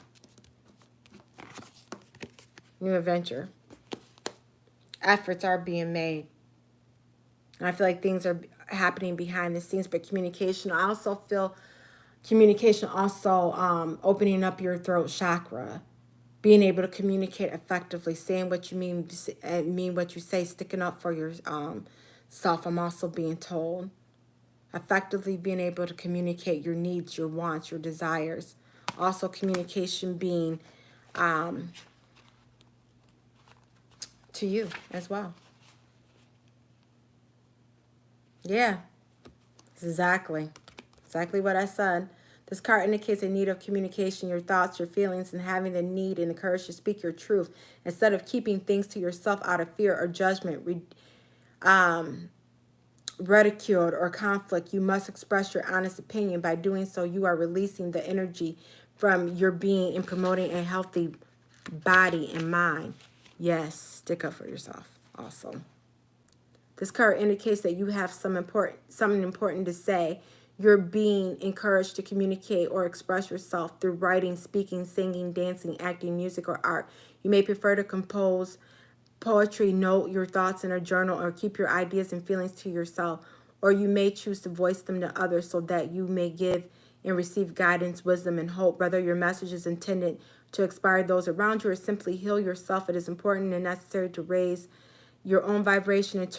New adventure. Efforts are being made. And I feel like things are happening behind the scenes, but communication, I also feel communication also opening up your throat chakra. Being able to communicate effectively, saying what you mean what you say, sticking up for your self. I'm also being told. Effectively being able to communicate your needs, your wants, your desires. Also communication being to you as well. Yeah, exactly what I said. This card indicates a need of communication, your thoughts, your feelings, and having the need and the courage to speak your truth instead of keeping things to yourself out of fear or judgment, ridiculed, or conflict. You must express your honest opinion. By doing so, you are releasing the energy from your being and promoting a healthy body and mind. Yes, stick up for yourself also. This card indicates that you have something important to say. You're being encouraged to communicate or express yourself through writing, speaking, singing, dancing, acting, music, or art. You may prefer to compose poetry, note your thoughts in a journal, or keep your ideas and feelings to yourself. Or you may choose to voice them to others so that you may give and receive guidance, wisdom, and hope. Whether your message is intended to inspire those around you or simply heal yourself, it is important and necessary to raise your own vibration and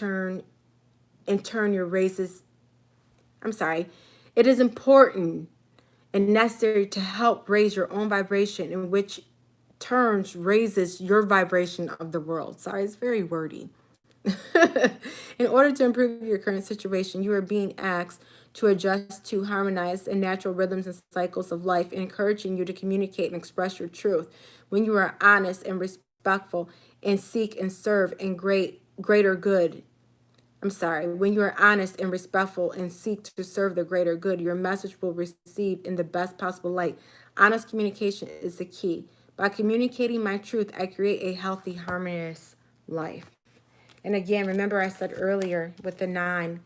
turn your raises. It is important and necessary to help raise your own vibration, in which turns raises your vibration of the world. Sorry, it's very wordy. In order to improve your current situation, you are being asked to adjust to harmonize and natural rhythms and cycles of life, encouraging you to communicate and express your truth. When you are honest and respectful and seek and serve in greater good. When you are honest and respectful and seek to serve the greater good, your message will receive in the best possible light. Honest communication is the key. By communicating my truth, I create a healthy, harmonious life. And again, remember I said earlier with the 9,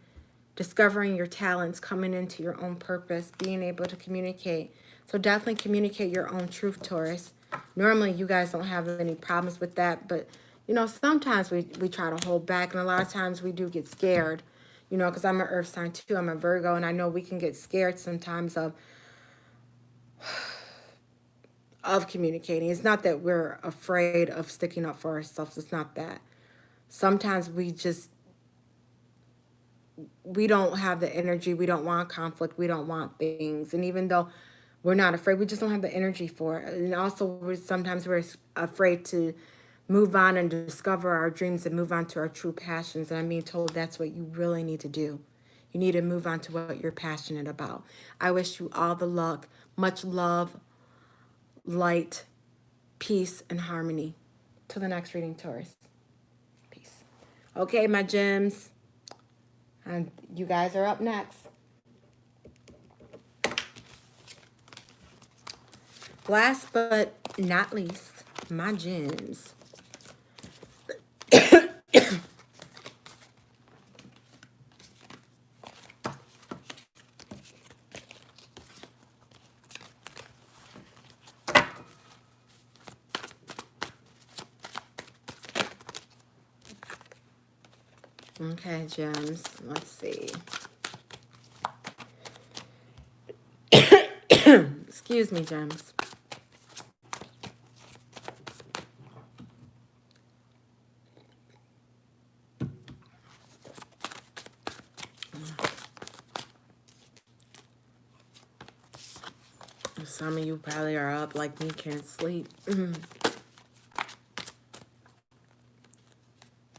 discovering your talents, coming into your own purpose, being able to communicate. So definitely communicate your own truth, Taurus. Normally, you guys don't have any problems with that, but you know, sometimes we try to hold back, and a lot of times we do get scared, you know, because I'm an earth sign too. I'm a Virgo, and I know we can get scared sometimes of communicating. It's not that we're afraid of sticking up for ourselves. It's not that. Sometimes we don't have the energy. We don't want conflict. We don't want things. And even though we're not afraid, we just don't have the energy for it. And also, sometimes we're afraid to move on and discover our dreams and move on to our true passions. And I'm being told that's what you really need to do. You need to move on to what you're passionate about. I wish you all the luck, much love, light, peace, and harmony. Till the next reading, Taurus. Peace. Okay, my gems. And you guys are up next. Last but not least, my gems. Okay, gems. Let's see. Excuse me, gems. Some of you probably are up like me, can't sleep.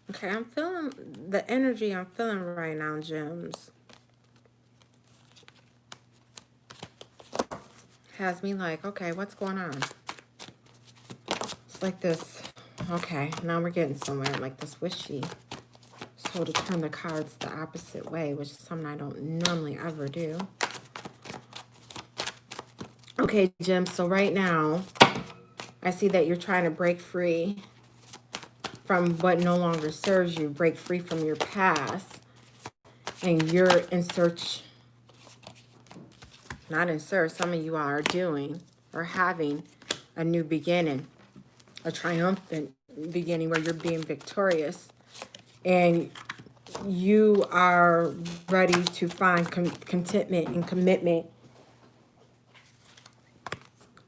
Okay, I'm feeling the energy I'm feeling right now, gems. Has me like, okay, what's going on? It's like this. Okay, now we're getting somewhere. Like this wishy. So to turn the cards the opposite way, which is something I don't normally ever do. Okay, Jim, so right now, I see that you're trying to break free from what no longer serves you, break free from your past, and you're in search, not in search, some of you are doing or having a new beginning, a triumphant beginning where you're being victorious, and you are ready to find contentment and commitment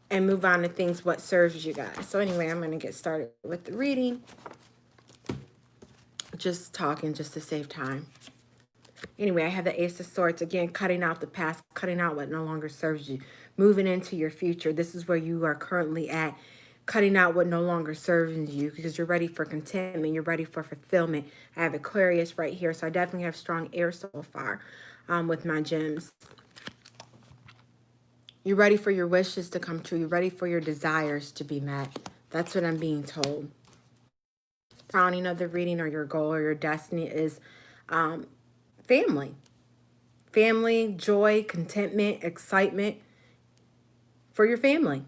and move on to things what serves you guys. So anyway, I'm going to get started with the reading. Just talking just to save time. Anyway, I have the Ace of Swords. Again, cutting out the past, cutting out what no longer serves you. Moving into your future. This is where you are currently at. Cutting out what no longer serves you because you're ready for contentment. You're ready for fulfillment. I have Aquarius right here. So I definitely have strong air so far with my gems. You're ready for your wishes to come true. You're ready for your desires to be met. That's what I'm being told. Crowning of the reading or your goal or your destiny is family. Family, joy, contentment, excitement for your family.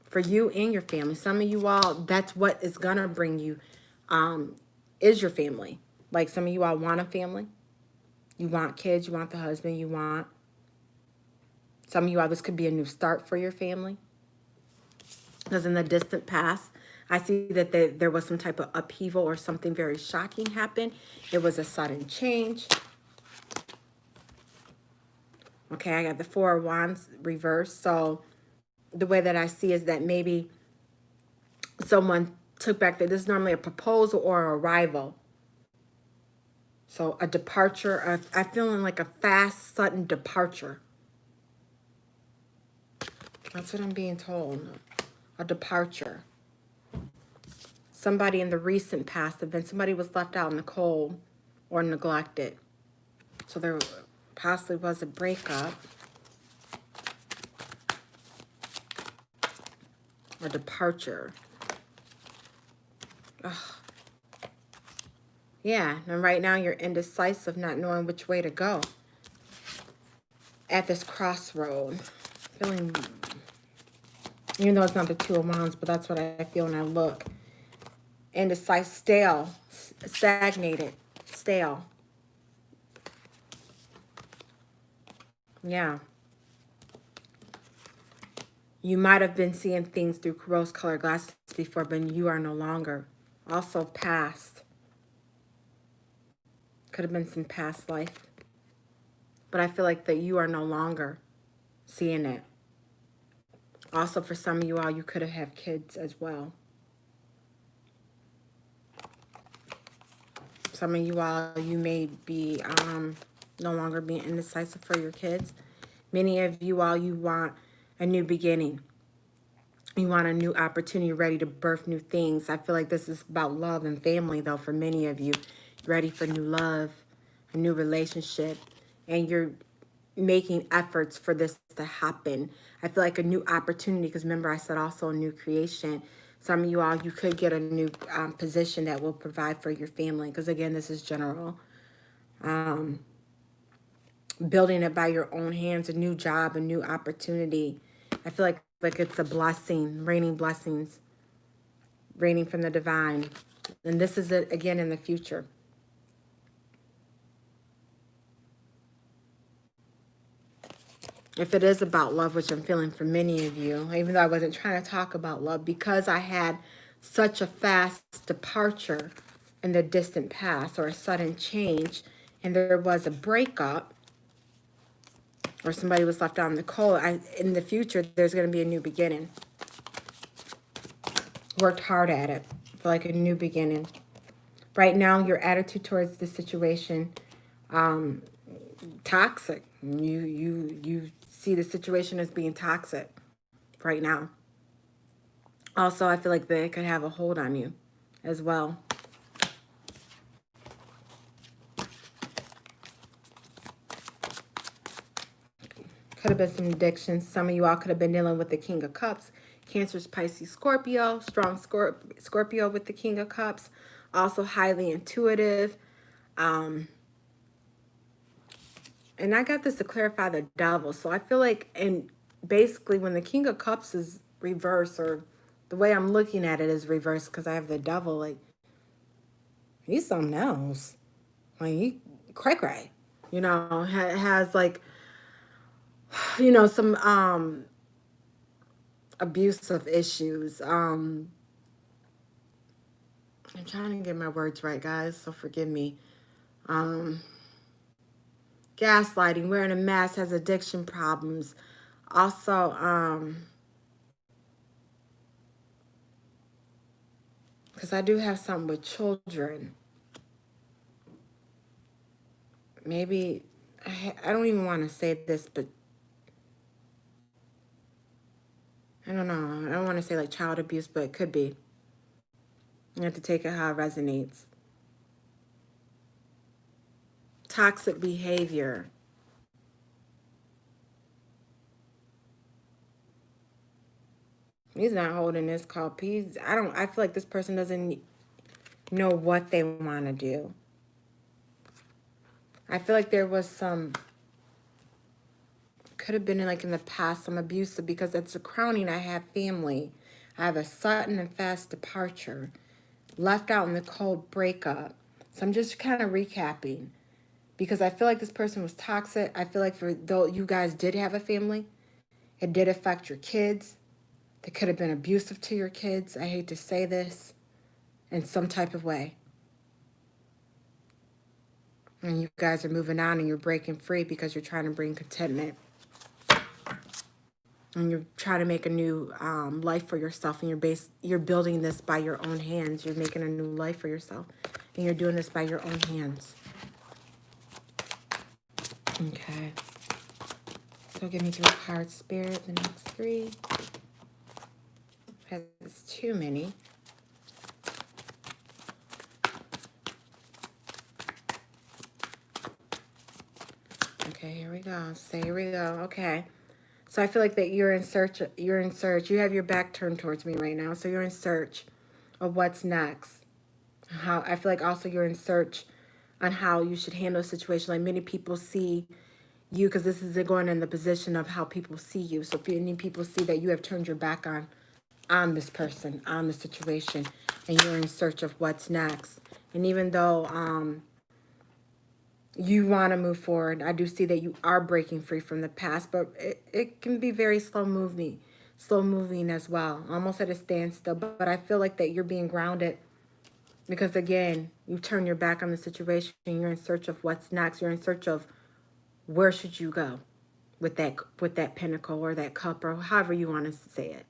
For you and your family. Some of you all, that's what is going to bring you is your family. Like some of you all want a family. You want kids. You want the husband. You want... Some of you all, this could be a new start for your family. Because in the distant past, I see that there was some type of upheaval or something very shocking happened. It was a sudden change. Okay, I got the Four of Wands reversed. So the way that I see is that maybe someone took back this is normally a proposal or a arrival. So a departure. I'm feeling like a fast, sudden departure. That's what I'm being told. A departure. Somebody in the recent past event, somebody was left out in the cold or neglected. So there possibly was a breakup. A departure. Ugh. Yeah, and right now you're indecisive, not knowing which way to go. At this crossroad. Feeling... Even though it's not the Two of Wands, but that's what I feel when I look. Indecisive, stale, stagnated, stale. Yeah. You might have been seeing things through rose-colored glasses before, but you are no longer. Also past. Could have been some past life. But I feel like that you are no longer seeing it. Also, for some of you all, you could have had kids as well. Some of you all, you may be no longer being indecisive for your kids. Many of you all, you want a new beginning. You want a new opportunity, ready to birth new things. I feel like this is about love and family, though, for many of you. Ready for new love, a new relationship, and you're making efforts for this to happen. I feel like a new opportunity, because remember I said also a new creation. Some of you all, you could get a new position that will provide for your family, because again, this is general. Building it by your own hands, a new job, a new opportunity. I feel like it's a blessing, raining blessings, raining from the divine. And this is it again in the future. If it is about love, which I'm feeling for many of you, even though I wasn't trying to talk about love, because I had such a fast departure in the distant past or a sudden change, and there was a breakup, or somebody was left out in the cold, in the future, there's going to be a new beginning. Worked hard at it. I feel like a new beginning. Right now, your attitude towards the situation, toxic. You see the situation as being toxic right now. Also, I feel like they could have a hold on you as well. Could have been some addictions. Some of you all could have been dealing with the King of Cups. Cancer, Pisces, Scorpio. Strong Scorpio with the King of Cups. Also highly intuitive. And I got this to clarify the devil. So I feel like, and basically when the King of Cups is reversed, or the way I'm looking at it is reversed because I have the devil, like, he's something else. Like, he cray-cray. You know, has like, you know, some abusive issues. I'm trying to get my words right, guys, so forgive me. Gaslighting, wearing a mask, has addiction problems. Also, because I do have something with children. Maybe, I don't even want to say this, but I don't know. I don't want to say like child abuse, but it could be. You have to take it how it resonates. Toxic behavior. He's not holding this cup. I feel like this person doesn't know what they want to do. I feel like there was some, could have been like in the past, some abusive, because it's a crowning. I have family. I have a sudden and fast departure. Left out in the cold breakup. So I'm just kind of recapping. Because I feel like this person was toxic. I feel like though you guys did have a family, it did affect your kids. They could have been abusive to your kids. I hate to say this, in some type of way. And you guys are moving on and you're breaking free because you're trying to bring contentment. And you're trying to make a new life for yourself. And you're building this by your own hands. You're making a new life for yourself. And you're doing this by your own hands. Okay. So give me 3 cards, Spirit, the next 3. That's too many. Okay, here we go. So here we go. Okay. So I feel like that you're in search. You have your back turned towards me right now. So you're in search of what's next. I feel like also you're in search on how you should handle a situation. Like many people see you, because this is going in the position of how people see you. So if many people see that you have turned your back on this person, on the situation, and you're in search of what's next. And even though you want to move forward, I do see that you are breaking free from the past, but it can be very slow moving as well, almost at a standstill. But I feel like that you're being grounded because, again, you turn your back on the situation. You're in search of what's next. You're in search of where should you go with that pinnacle or that cup or however you want to say it.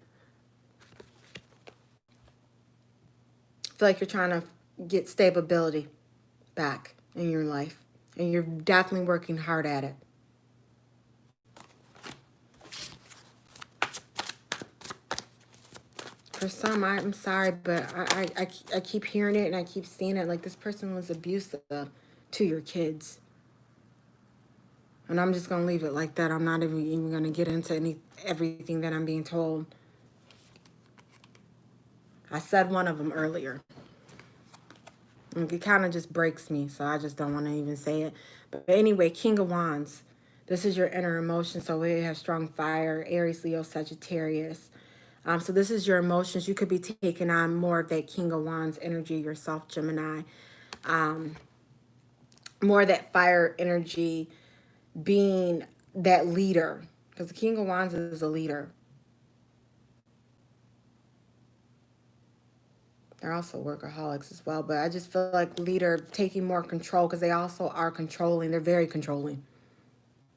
I feel like you're trying to get stability back in your life, and you're definitely working hard at it. For some, I'm sorry, but I keep hearing it and I keep seeing it. Like this person was abusive to your kids. And I'm just going to leave it like that. I'm not even going to get into everything that I'm being told. I said one of them earlier. And it kind of just breaks me, so I just don't want to even say it. But anyway, King of Wands. This is your inner emotion. So we have strong fire, Aries, Leo, Sagittarius. So this is your emotions. You could be taking on more of that King of Wands energy yourself, Gemini. More of that fire energy, being that leader. Because the King of Wands is a leader. They're also workaholics as well. But I just feel like leader, taking more control, because they also are controlling. They're very controlling.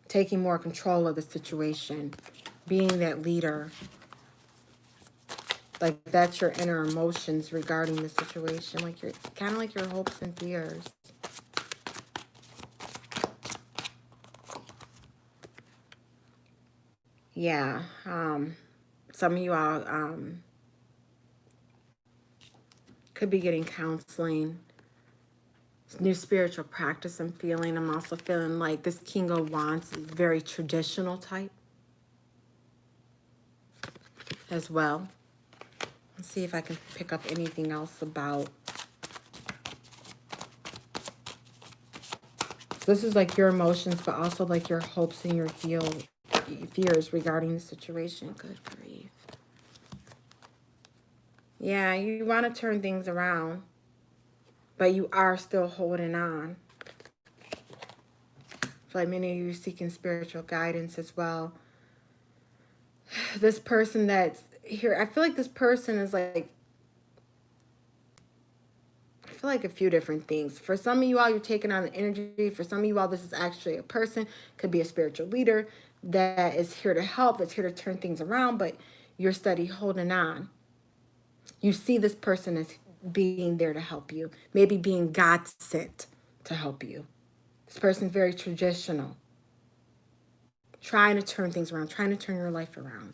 Taking more control of the situation. Being that leader. Like that's your inner emotions regarding the situation. Like you're kind of like your hopes and fears. Yeah. Some of you all could be getting counseling. New spiritual practice I'm feeling. I'm also feeling like this King of Wands is very traditional type as well. Let's see if I can pick up anything else about. So this is like your emotions, but also like your hopes and your fears regarding the situation. Good grief. Yeah, you want to turn things around, but you are still holding on. I feel like many of you are seeking spiritual guidance as well. This person that's here, I feel like this person is like, I feel like a few different things. For some of you all, you're taking on the energy. For some of you all, this is actually a person, could be a spiritual leader that is here to help, that's here to turn things around, but you're steady holding on. You see this person as being there to help you, maybe being God sent to help you. This person's very traditional, trying to turn things around, trying to turn your life around.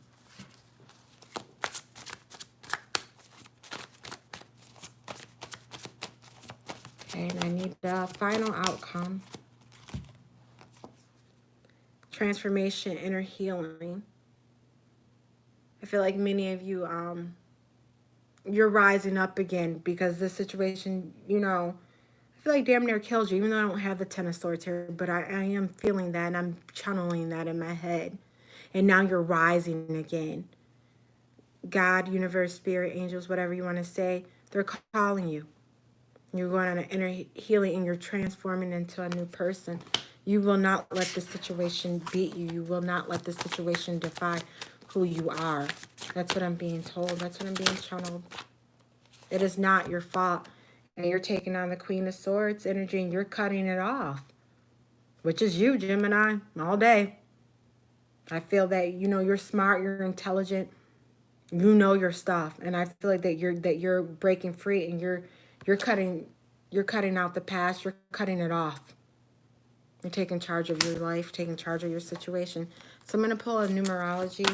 Okay, and I need the final outcome. Transformation, inner healing. I feel like many of you, you're rising up again because this situation, you know, I feel like damn near killed you, even though I don't have the Ten of Swords here, but I am feeling that and I'm channeling that in my head. And now you're rising again. God, universe, spirit, angels, whatever you want to say, they're calling you. You're going on an inner healing and you're transforming into a new person. You will not let the situation beat you. You will not let the situation define who you are. That's what I'm being told. That's what I'm being channeled. It is not your fault. And you're taking on the Queen of Swords energy and you're cutting it off. Which is you, Gemini, all day. I feel that, you know, you're smart, you're intelligent, you know your stuff. And I feel like that you're breaking free and you're cutting out the past, you're cutting it off. You're taking charge of your life, taking charge of your situation. So I'm going to pull a numerology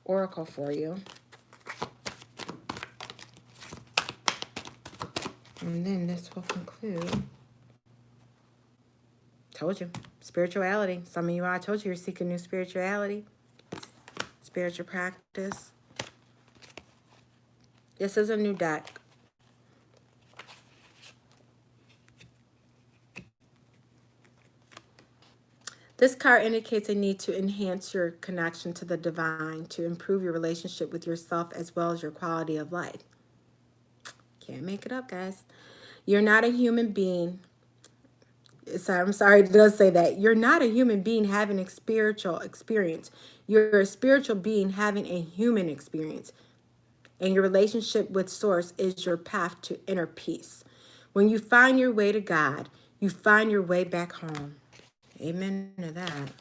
oracle for you. And then this will conclude. Told you. Spirituality. Some of you, I told you, you're seeking new spirituality. Spiritual practice. This is a new deck. This card indicates a need to enhance your connection to the divine, to improve your relationship with yourself as well as your quality of life. Can't make it up, guys. You're not a human being. I'm sorry, it does say that. You're not a human being having a spiritual experience. You're a spiritual being having a human experience. And your relationship with Source is your path to inner peace. When you find your way to God, you find your way back home. Amen to that.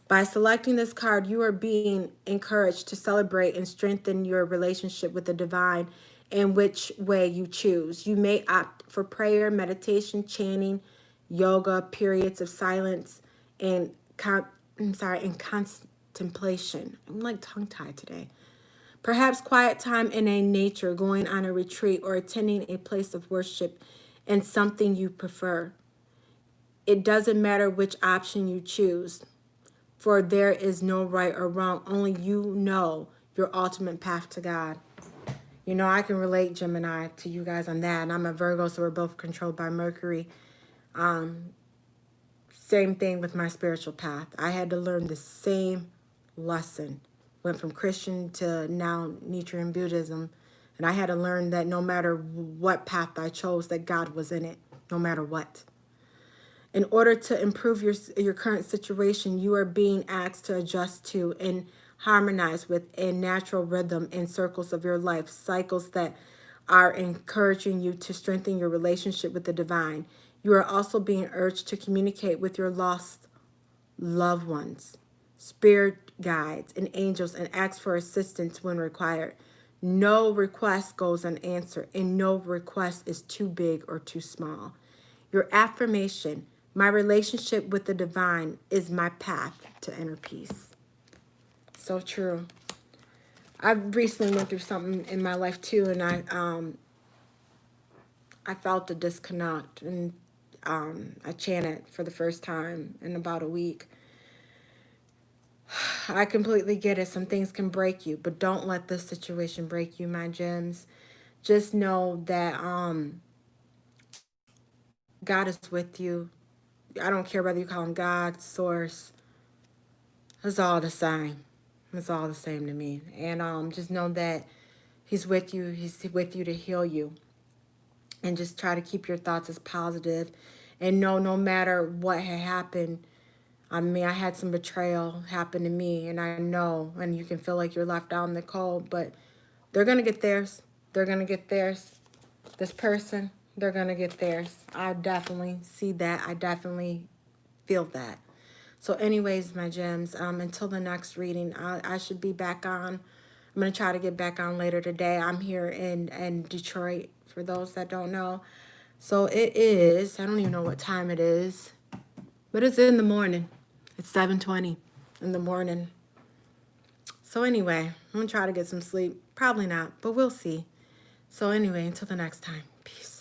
By selecting this card, you are being encouraged to celebrate and strengthen your relationship with the divine in which way you choose. You may opt for prayer, meditation, chanting, yoga, periods of silence, and contemplation. I'm like tongue-tied today. Perhaps quiet time in a nature, going on a retreat, or attending a place of worship and something you prefer. It doesn't matter which option you choose, for there is no right or wrong. Only you know your ultimate path to God. You know, I can relate, Gemini, to you guys on that. And I'm a Virgo, so we're both controlled by Mercury. Same thing with my spiritual path. I had to learn the same lesson. Went from Christian to now Nichiren Buddhism. And I had to learn that no matter what path I chose, that God was in it, no matter what. In order to improve your current situation, you are being asked to adjust to and harmonize with a natural rhythm and circles of your life, cycles that are encouraging you to strengthen your relationship with the divine. You are also being urged to communicate with your lost loved ones, spirit guides, and angels, and ask for assistance when required. No request goes unanswered, and no request is too big or too small. Your affirmation: my relationship with the divine is my path to inner peace. so true. I recently went through something in my life too, and I felt a disconnect, and I chanted for the first time in about a week. I completely get it. Some things can break you, but don't let this situation break you, my gems. Just know that God is with you. I don't care whether you call him God, source. It's all the same. It's all the same to me. And just know that he's with you. He's with you to heal you. And just try to keep your thoughts as positive. And know no matter what had happened, I mean, I had some betrayal happen to me, and I know, and you can feel like you're left out in the cold, but they're going to get theirs. They're going to get theirs. This person, they're going to get theirs. I definitely see that. I definitely feel that. So anyways, my gems, until the next reading, I should be back on. I'm going to try to get back on later today. I'm here in Detroit, for those that don't know. So it is, I don't even know what time it is, but it's in the morning. It's 7:20 in the morning. So anyway, I'm going to try to get some sleep. Probably not, but we'll see. So anyway, until the next time, peace.